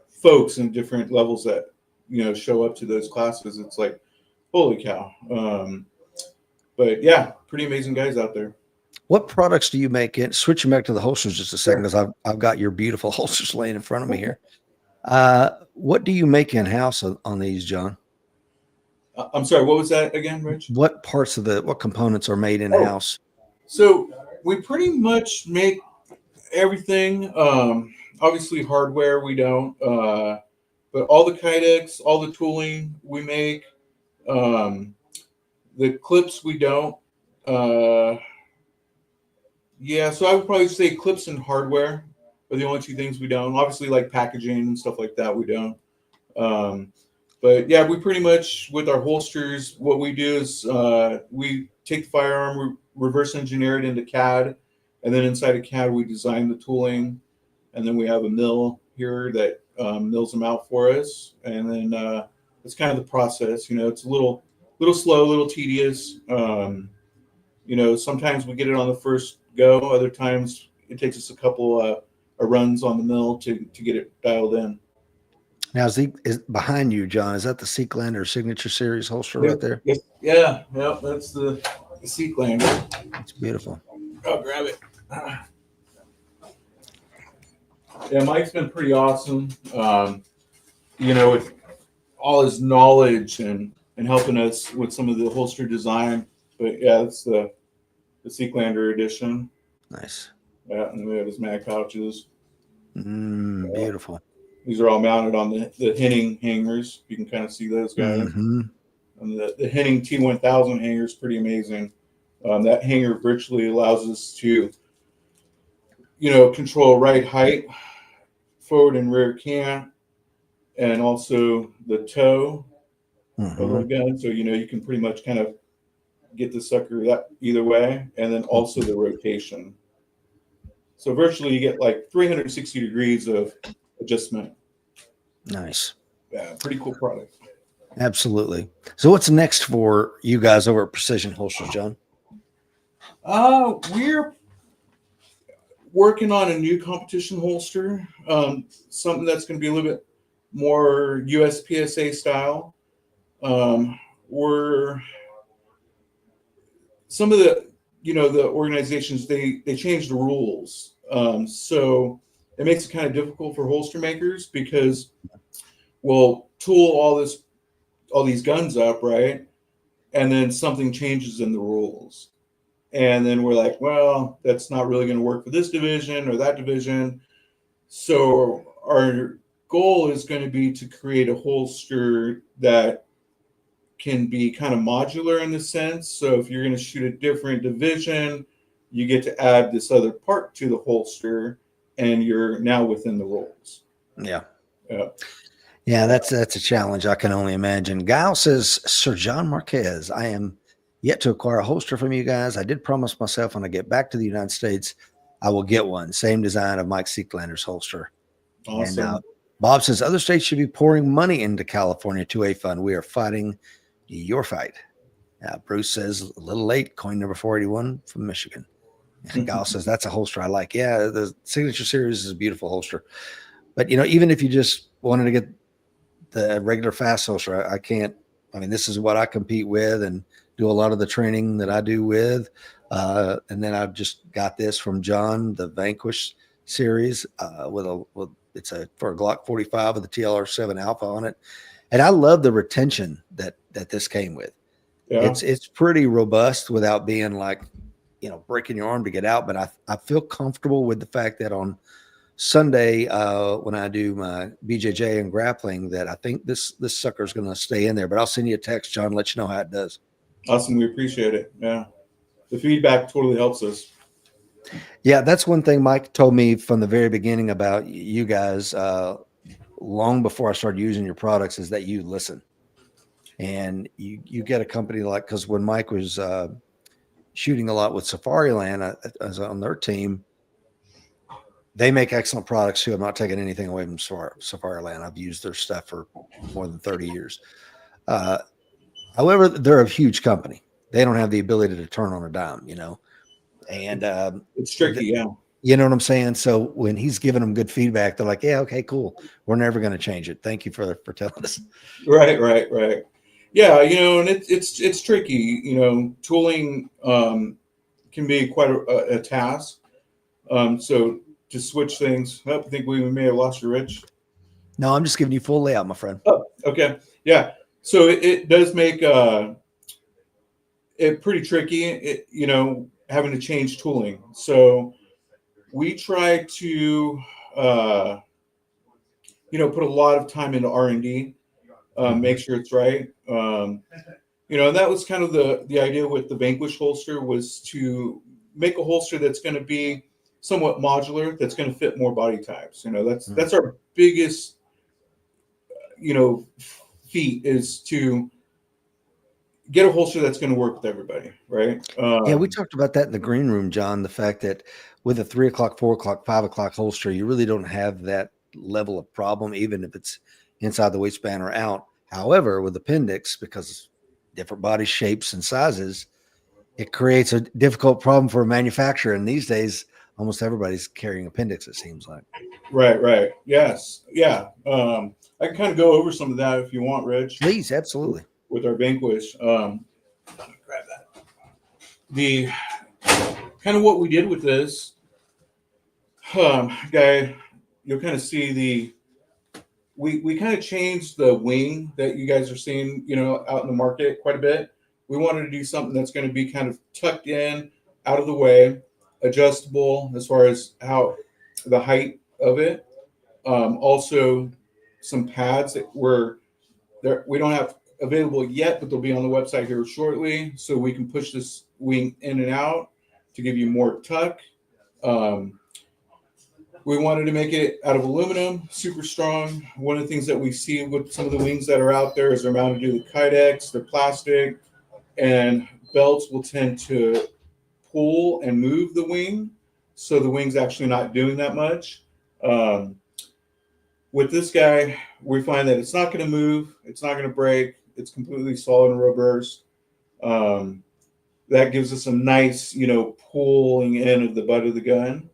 B: folks in different levels that show up to those classes. It's like, holy cow! But yeah, pretty amazing guys out there.
A: What products do you make? Switching back to the holsters just a second, because I've got your beautiful holsters laying in front of me here. What do you make in house on these, John?
B: I'm sorry, what was that again, Rich?
A: What components are made in house?
B: So we pretty much make everything. Obviously, hardware we don't, but all the kydex, all the tooling we make. The clips we don't. So I would probably say clips and hardware are the only two things we don't. Obviously, like packaging and stuff like that, we don't. But yeah, we pretty much, with our holsters, what we do is we take the firearm, we reverse engineer it into CAD, and then inside of CAD we design the tooling, and then we have a mill here that mills them out for us, and then it's kind of the process. It's a little slow, a little tedious. Sometimes we get it on the first go. Other times it takes us a couple of runs on the mill to get it dialed in.
A: Now, is behind you, John? Is that the Seeklander Signature Series holster right there?
B: Yes. Yeah. Yeah. That's the Seeklander.
A: It's beautiful.
B: I'll grab it. Yeah, Mike's been pretty awesome. With all his knowledge and helping us with some of the holster design. But yeah, it's the Seeklander edition.
A: Nice.
B: Yeah, and we have his mag pouches.
A: Beautiful.
B: These are all mounted on the Henning hangers. You can kind of see those guys.
A: Mm-hmm.
B: And the Henning T1000 hanger is pretty amazing. That hanger virtually allows us to, control right height, forward and rear cant, and also the toe of the gun. So, you can pretty much kind of get the sucker that either way, and then also the rotation. So virtually you get like 360 degrees of adjustment.
A: Nice.
B: Yeah, pretty cool product.
A: Absolutely. So what's next for you guys over at Precision Holsters, John?
B: We're working on a new competition holster, something that's going to be a little bit more USPSA style. Some of the organizations, they changed the rules. So it makes it kind of difficult for holster makers because we'll tool all these guns up, right? And then something changes in the rules. And then we're like, well, that's not really going to work for this division or that division. So our goal is going to be to create a holster that can be kind of modular in the sense. So if you're going to shoot a different division, you get to add this other part to the holster and you're now within the rules.
A: Yeah.
B: Yeah.
A: Yeah, that's a challenge I can only imagine. Guile says, Sir John Marques, I am yet to acquire a holster from you guys. I did promise myself when I get back to the United States, I will get one. Same design of Mike Seeklander's holster.
B: Awesome.
A: And Bob says, other states should be pouring money into California 2A fund. We are fighting your fight. Bruce says, a little late, coin number 481 from Michigan. And Guile says, that's a holster I like. Yeah, the Signature Series is a beautiful holster. But, even if you just wanted to get the regular fast holster, this is what I compete with and do a lot of the training that I do with. And then I've just got this from John, the Vanquish series, for a Glock 45 with the TLR7 Alpha on it. And I love the retention that this came with.
B: Yeah.
A: It's pretty robust without being like, breaking your arm to get out. But I feel comfortable with the fact that on Sunday, when I do my BJJ and grappling, that I think this sucker is going to stay in there. But I'll send you a text, John, let you know how it does.
B: Awesome. We appreciate it. Yeah. The feedback totally helps us.
A: Yeah, that's one thing Mike told me from the very beginning about you guys, long before I started using your products, is that you listen. And you get a company like, because when Mike was shooting a lot with Safariland, I was on their team. They make excellent products too. I'm not taking anything away from Safariland. I've used their stuff for more than 30 years. However, they're a huge company. They don't have the ability to turn on a dime, and
B: it's tricky. Yeah.
A: You know what I'm saying? So when he's giving them good feedback, they're like, yeah, okay, cool. We're never going to change it. Thank you for telling us.
B: Right. Yeah. And it's tricky, tooling can be quite a task. So to switch things up, I think we may have lost you, Rich.
A: No, I'm just giving you full layout, my friend.
B: Oh, okay. Yeah. So it does make it pretty tricky, having to change tooling. So we try to, put a lot of time into R&D, make sure it's right. And that was kind of the idea with the Vanquish holster, was to make a holster that's going to be somewhat modular, that's going to fit more body types. That's our biggest, feat, is to get a holster that's going to work with everybody, right?
A: Yeah, we talked about that in the green room, John, the fact that with a 3 o'clock, 4 o'clock, 5 o'clock holster, you really don't have that level of problem, even if it's inside the waistband or out. However, with appendix, because different body shapes and sizes, it creates a difficult problem for a manufacturer. And these days, almost everybody's carrying appendix, it seems like.
B: Right. Yes. Yeah. I can kind of go over some of that if you want, Rich,
A: Please, absolutely.
B: with our vanquish. Grab that. The kind of what we did with this guy, you'll kind of see we kind of changed the wing that you guys are seeing, out in the market quite a bit. We wanted to do something that's going to be kind of tucked in, out of the way, adjustable as far as how the height of it. Also, some pads that we don't have available yet, but they'll be on the website here shortly, so we can push this wing in and out to give you more tuck. We wanted to make it out of aluminum, super strong. One of the things that we see with some of the wings that are out there is they're mounted to the kydex, they're plastic, and belts will tend to pull and move the wing, so the wing's actually not doing that much. With this guy, we find that it's not going to move, it's not going to break, it's completely solid and reversed. That gives us a nice, pulling in of the butt of the gun.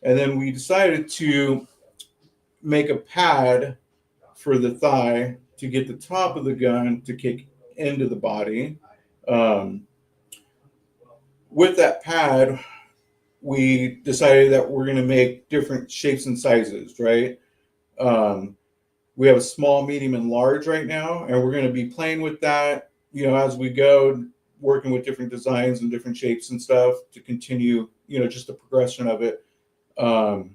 B: And then we decided to make a pad for the thigh to get the top of the gun to kick into the body. With that pad, we decided that we're going to make different shapes and sizes, right? We have a small, medium, and large right now, and we're going to be playing with that, as we go, working with different designs and different shapes and stuff to continue, just the progression of it. So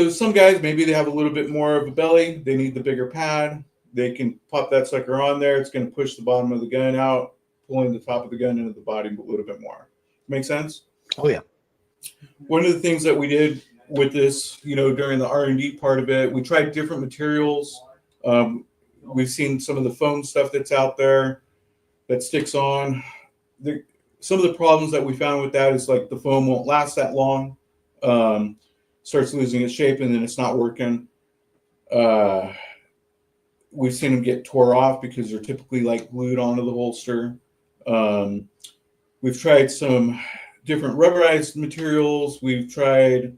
B: some guys, maybe they have a little bit more of a belly. They need the bigger pad. They can pop that sucker on there. It's going to push the bottom of the gun out, pulling the top of the gun into the body a little bit more. Make sense?
A: Oh, yeah.
B: One of the things that we did with this, during the R&D part of it, we tried different materials. We've seen some of the foam stuff that's out there that sticks on. Some of the problems that we found with that is like the foam won't last that long, starts losing its shape, and then it's not working. We've seen them get tore off because they're typically like glued onto the holster. We've tried some different rubberized materials. We've tried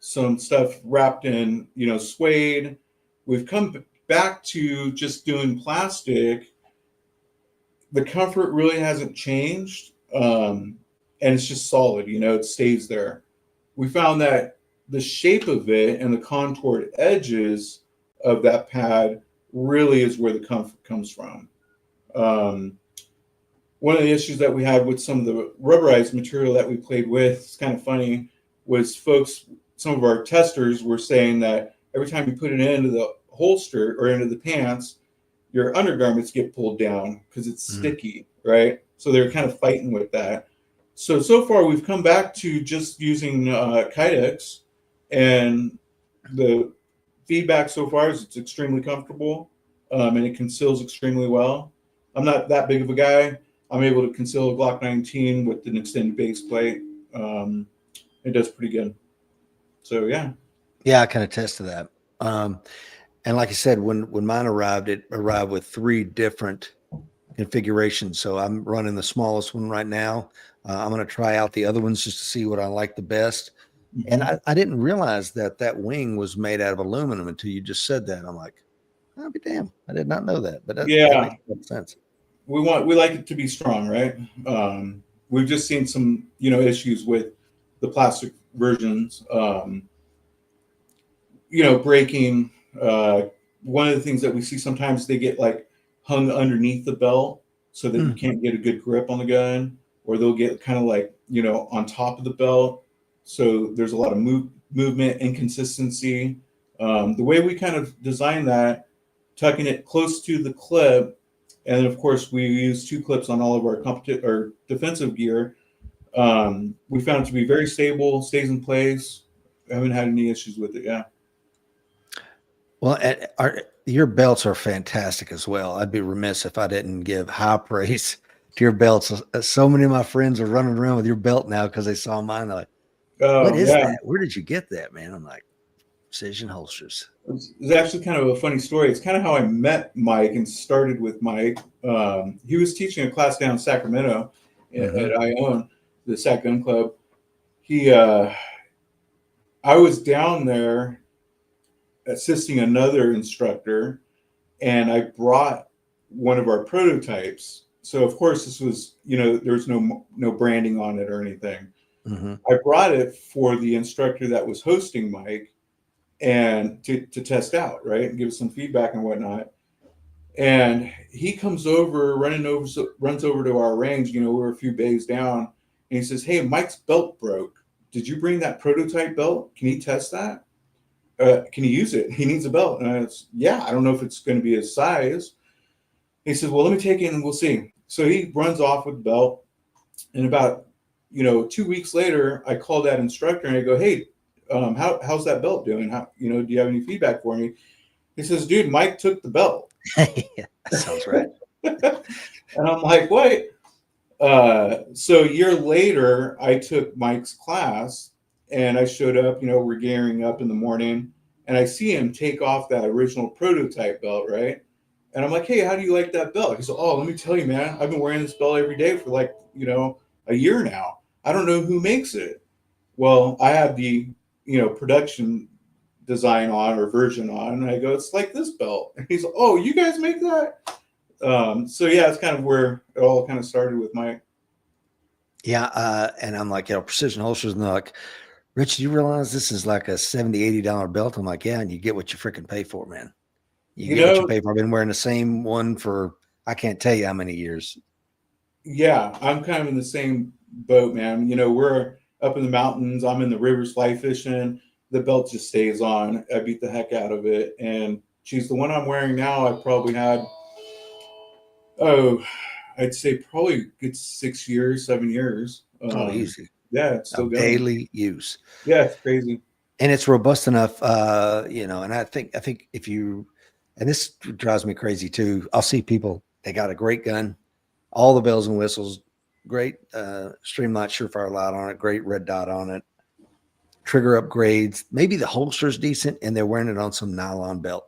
B: some stuff wrapped in, suede. We've come back to just doing plastic. The comfort really hasn't changed. And it's just solid, it stays there. We found that the shape of it and the contoured edges of that pad really is where the comfort comes from. One of the issues that we had with some of the rubberized material that we played with, it's kind of funny, was some of our testers were saying that every time you put it into the holster or into the pants, your undergarments get pulled down because it's sticky, right? So they're kind of fighting with that. So far we've come back to just using kydex, and the feedback so far is it's extremely comfortable, and it conceals extremely well. I'm not that big of a guy. I'm able to conceal a Glock 19 with an extended base plate. It does pretty good. So yeah.
A: Yeah, I can attest to that. And like I said, when mine arrived, it arrived with 3 different configurations. So I'm running the smallest one right now. I'm going to try out the other ones just to see what I like the best. And I didn't realize that wing was made out of aluminum until you just said that. I'm like, I'll be damned. I did not know that. But that makes a lot of sense.
B: We like it to be strong, right? We've just seen some, issues with the plastic versions, breaking. One of the things that we see sometimes, they get like hung underneath the belt so that you can't get a good grip on the gun, or they'll get kind of like, on top of the belt. So there's a lot of movement, inconsistency. The way we kind of designed that, tucking it close to the clip, and then of course we use 2 clips on all of our defensive gear. We found it to be very stable, stays in place. I haven't had any issues with it. Yeah.
A: Well, your belts are fantastic as well. I'd be remiss if I didn't give high praise to your belts. So many of my friends are running around with your belt now because they saw mine. They're like, what is that? Where did you get that, man? I'm like, Precision Holsters.
B: It's actually kind of a funny story. It's kind of how I met Mike and started with Mike. He was teaching a class down in Sacramento at Ione, the Sac Gun Club. I was down there assisting another instructor, and I brought one of our prototypes. So of course this was, there's no branding on it or anything.
A: Mm-hmm.
B: I brought it for the instructor that was hosting Mike and to test out, right, and give us some feedback and whatnot. And he comes over, runs over to our range. We're a few bays down, and he says, "Hey, Mike's belt broke. Did you bring that prototype belt? Can he test that? Can he use it? He needs a belt." And I was, "Yeah, I don't know if it's going to be his size." He says, "Well, let me take it and we'll see." So he runs off with the belt, and about 2 weeks later, I call that instructor and I go, "Hey, how's that belt doing? Do you have any feedback for me?" He says, "Dude, Mike took the belt."
A: Yeah, that sounds right.
B: And I'm like, "What?" So a year later, I took Mike's class and I showed up, we're gearing up in the morning, and I see him take off that original prototype belt, right? And I'm like, "Hey, how do you like that belt?" He said, "Oh, let me tell you, man, I've been wearing this belt every day for like, a year now. I don't know who makes it." Well, I had the, production design on or version on, and I go, "It's like this belt." And he's like, "Oh, you guys make that?" So yeah, it's kind of where it all kind of started with Mike.
A: Yeah. And I'm like, precision holsters. And they're like, "Rich, do you realize this is like a $70, $80 belt?" I'm like, "Yeah. And you get what you freaking pay for, man. You
B: You
A: get what you
B: know,
A: pay for." I've been wearing the same one for, I can't tell you how many years.
B: yeah, I'm kind of in the same boat, man. We're up in the mountains. I'm in the rivers fly fishing. The belt just stays on. I beat the heck out of it. And geez, the one I'm wearing now, I probably had, oh, I'd say probably a good 6 years, 7 years.
A: Oh, easy.
B: Yeah, it's still
A: Of
B: going.
A: daily use.
B: Yeah, it's crazy.
A: And it's robust enough, and I think if you, and this drives me crazy too. I'll see people, they got a great gun, all the bells and whistles, great streamlight surefire light on it, great red dot on it, trigger upgrades, maybe the holster's decent, and they're wearing it on some nylon belt.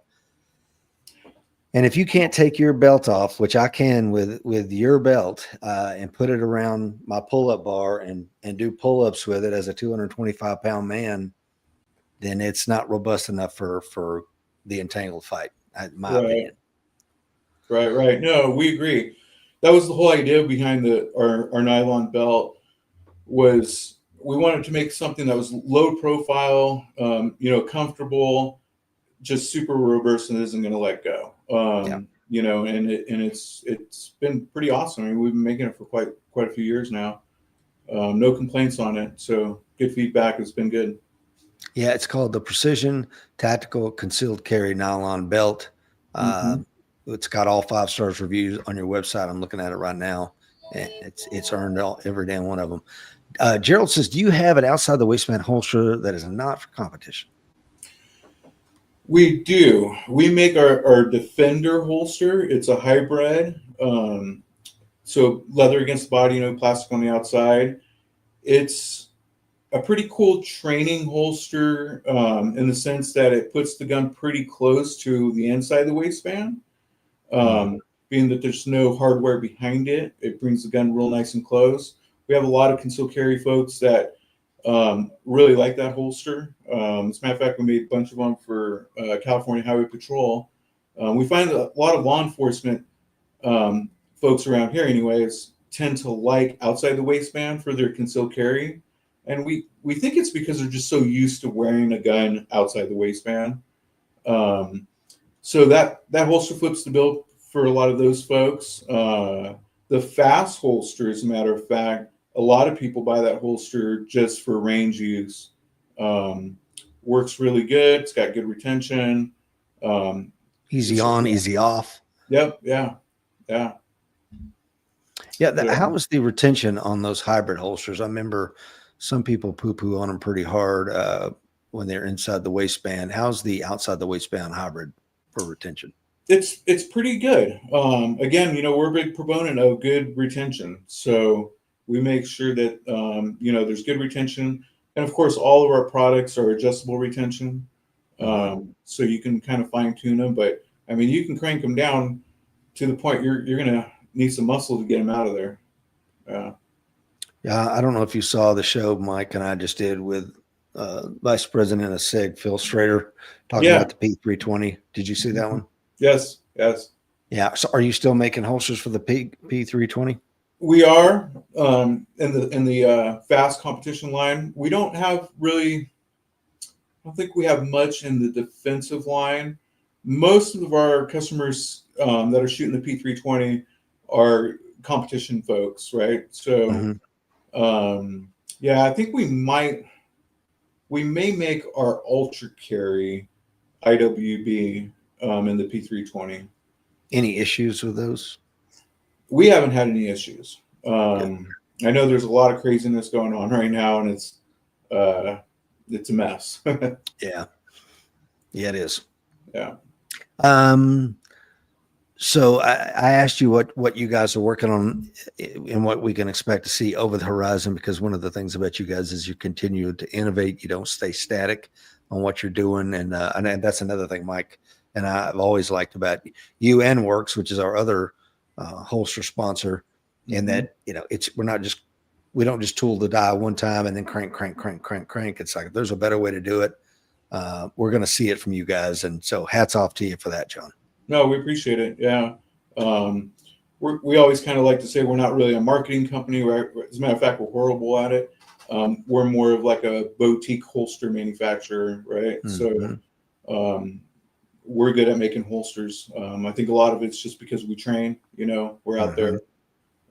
A: And if you can't take your belt off, which I can with your belt, and put it around my pull-up bar and do pull-ups with it as a 225-pound man, then it's not robust enough for the entangled fight, in my
B: Right,
A: opinion.
B: right. No, we agree. That was the whole idea behind our nylon belt, was we wanted to make something that was low profile, comfortable, just super robust and isn't going to let go.
A: Yeah.
B: And it's been pretty awesome. I mean, we've been making it for quite a few years now. No complaints on it. So good feedback. It's been good.
A: Yeah, it's called the Precision Tactical Concealed Carry Nylon Belt.
B: Mm-hmm.
A: It's got all 5 stars reviews on your website. I'm looking at it right now. And it's earned every damn one of them. Gerald says, "Do you have an outside the waistband holster that is not for competition?"
B: We do. We make our Defender holster. It's a hybrid. So leather against the body, plastic on the outside. It's a pretty cool training holster, in the sense that it puts the gun pretty close to the inside of the waistband. Being that there's no hardware behind it, it brings the gun real nice and close. We have a lot of concealed carry folks that really like that holster. As a matter of fact, we made a bunch of them for California Highway Patrol. We find a lot of law enforcement folks around here, anyways, tend to like outside the waistband for their concealed carry, and we think it's because they're just so used to wearing a gun outside the waistband. So that holster flips the bill for a lot of those folks. The fast holster, as a matter of fact, a lot of people buy that holster just for range use. Works really good. It's got good retention.
A: Easy on, easy off.
B: Yep. Yeah.
A: Yeah. How was the retention on those hybrid holsters? I remember some people poo-poo on them pretty hard when they're inside the waistband. How's the outside the waistband hybrid for retention?
B: It's pretty good. Again, we're a big proponent of good retention, so we make sure that there's good retention, and of course, all of our products are adjustable retention, so you can kind of fine tune them. But I mean, you can crank them down to the point you're gonna need some muscle to get them out of there.
A: Yeah, I don't know if you saw the show Mike and I just did with Vice President of SIG, Phil Strader, talking
B: Yeah.
A: about the P320. Did you see that one?
B: Yes. Yes.
A: Yeah. So are you still making holsters for the P320?
B: We are in the fast competition line. We don't have really. I don't think we have much in the defensive line. Most of our customers that are shooting the P320 are competition folks, right? So, yeah, I think we may make our ultra carry IWB in the P320.
A: Any issues with those?
B: We haven't had any issues.
A: Good.
B: I know there's a lot of craziness going on right now, and it's a mess.
A: Yeah. Yeah, it is.
B: Yeah.
A: So I asked you what you guys are working on and what we can expect to see over the horizon, because one of the things about you guys is you continue to innovate. You don't stay static on what you're doing. And that's another thing, Mike, and I've always liked about you and Works, which is our other holster sponsor, in that, we don't just tool the die one time and then crank. It's like, if there's a better way to do it, we're going to see it from you guys. And so hats off to you for that, John.
B: No, we appreciate it. Yeah. We always kind of like to say we're not really a marketing company. As a matter of fact, we're horrible at it. We're more of like a boutique holster manufacturer, right? So we're good at making holsters. I think a lot of it's just because we train. We're out there.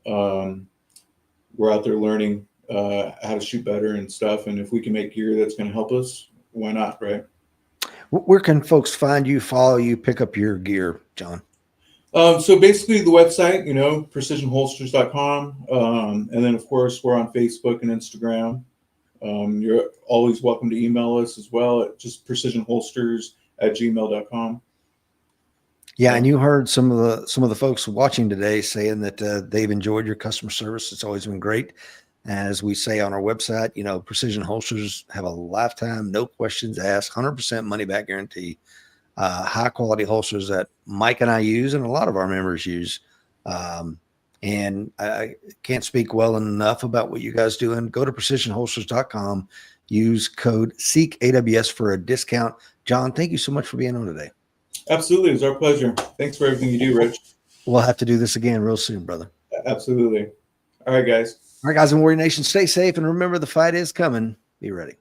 B: We're out there learning how to shoot better and stuff. And if we can make gear that's going to help us, why not, right?
A: Where can folks find you, follow you, pick up your gear, John?
B: So basically the website, precisionholsters.com. And then of course we're on Facebook and Instagram. You're always welcome to email us as well at just precisionholsters@gmail.com.
A: Yeah. And you heard some of the folks watching today saying that they've enjoyed your customer service. It's always been great. As we say on our website, Precision Holsters have a lifetime, no questions asked, 100% money back guarantee, high quality holsters that Mike and I use and a lot of our members use. And I can't speak well enough about what you guys do. And go to precisionholsters.com, use code SEEKAWS for a discount. John, thank you so much for being on today.
B: Absolutely. It's our pleasure. Thanks for everything you do, Rich.
A: We'll have to do this again real soon, brother.
B: Absolutely. All right, guys.
A: All right, guys in Warrior Nation, stay safe. And remember, the fight is coming. Be ready.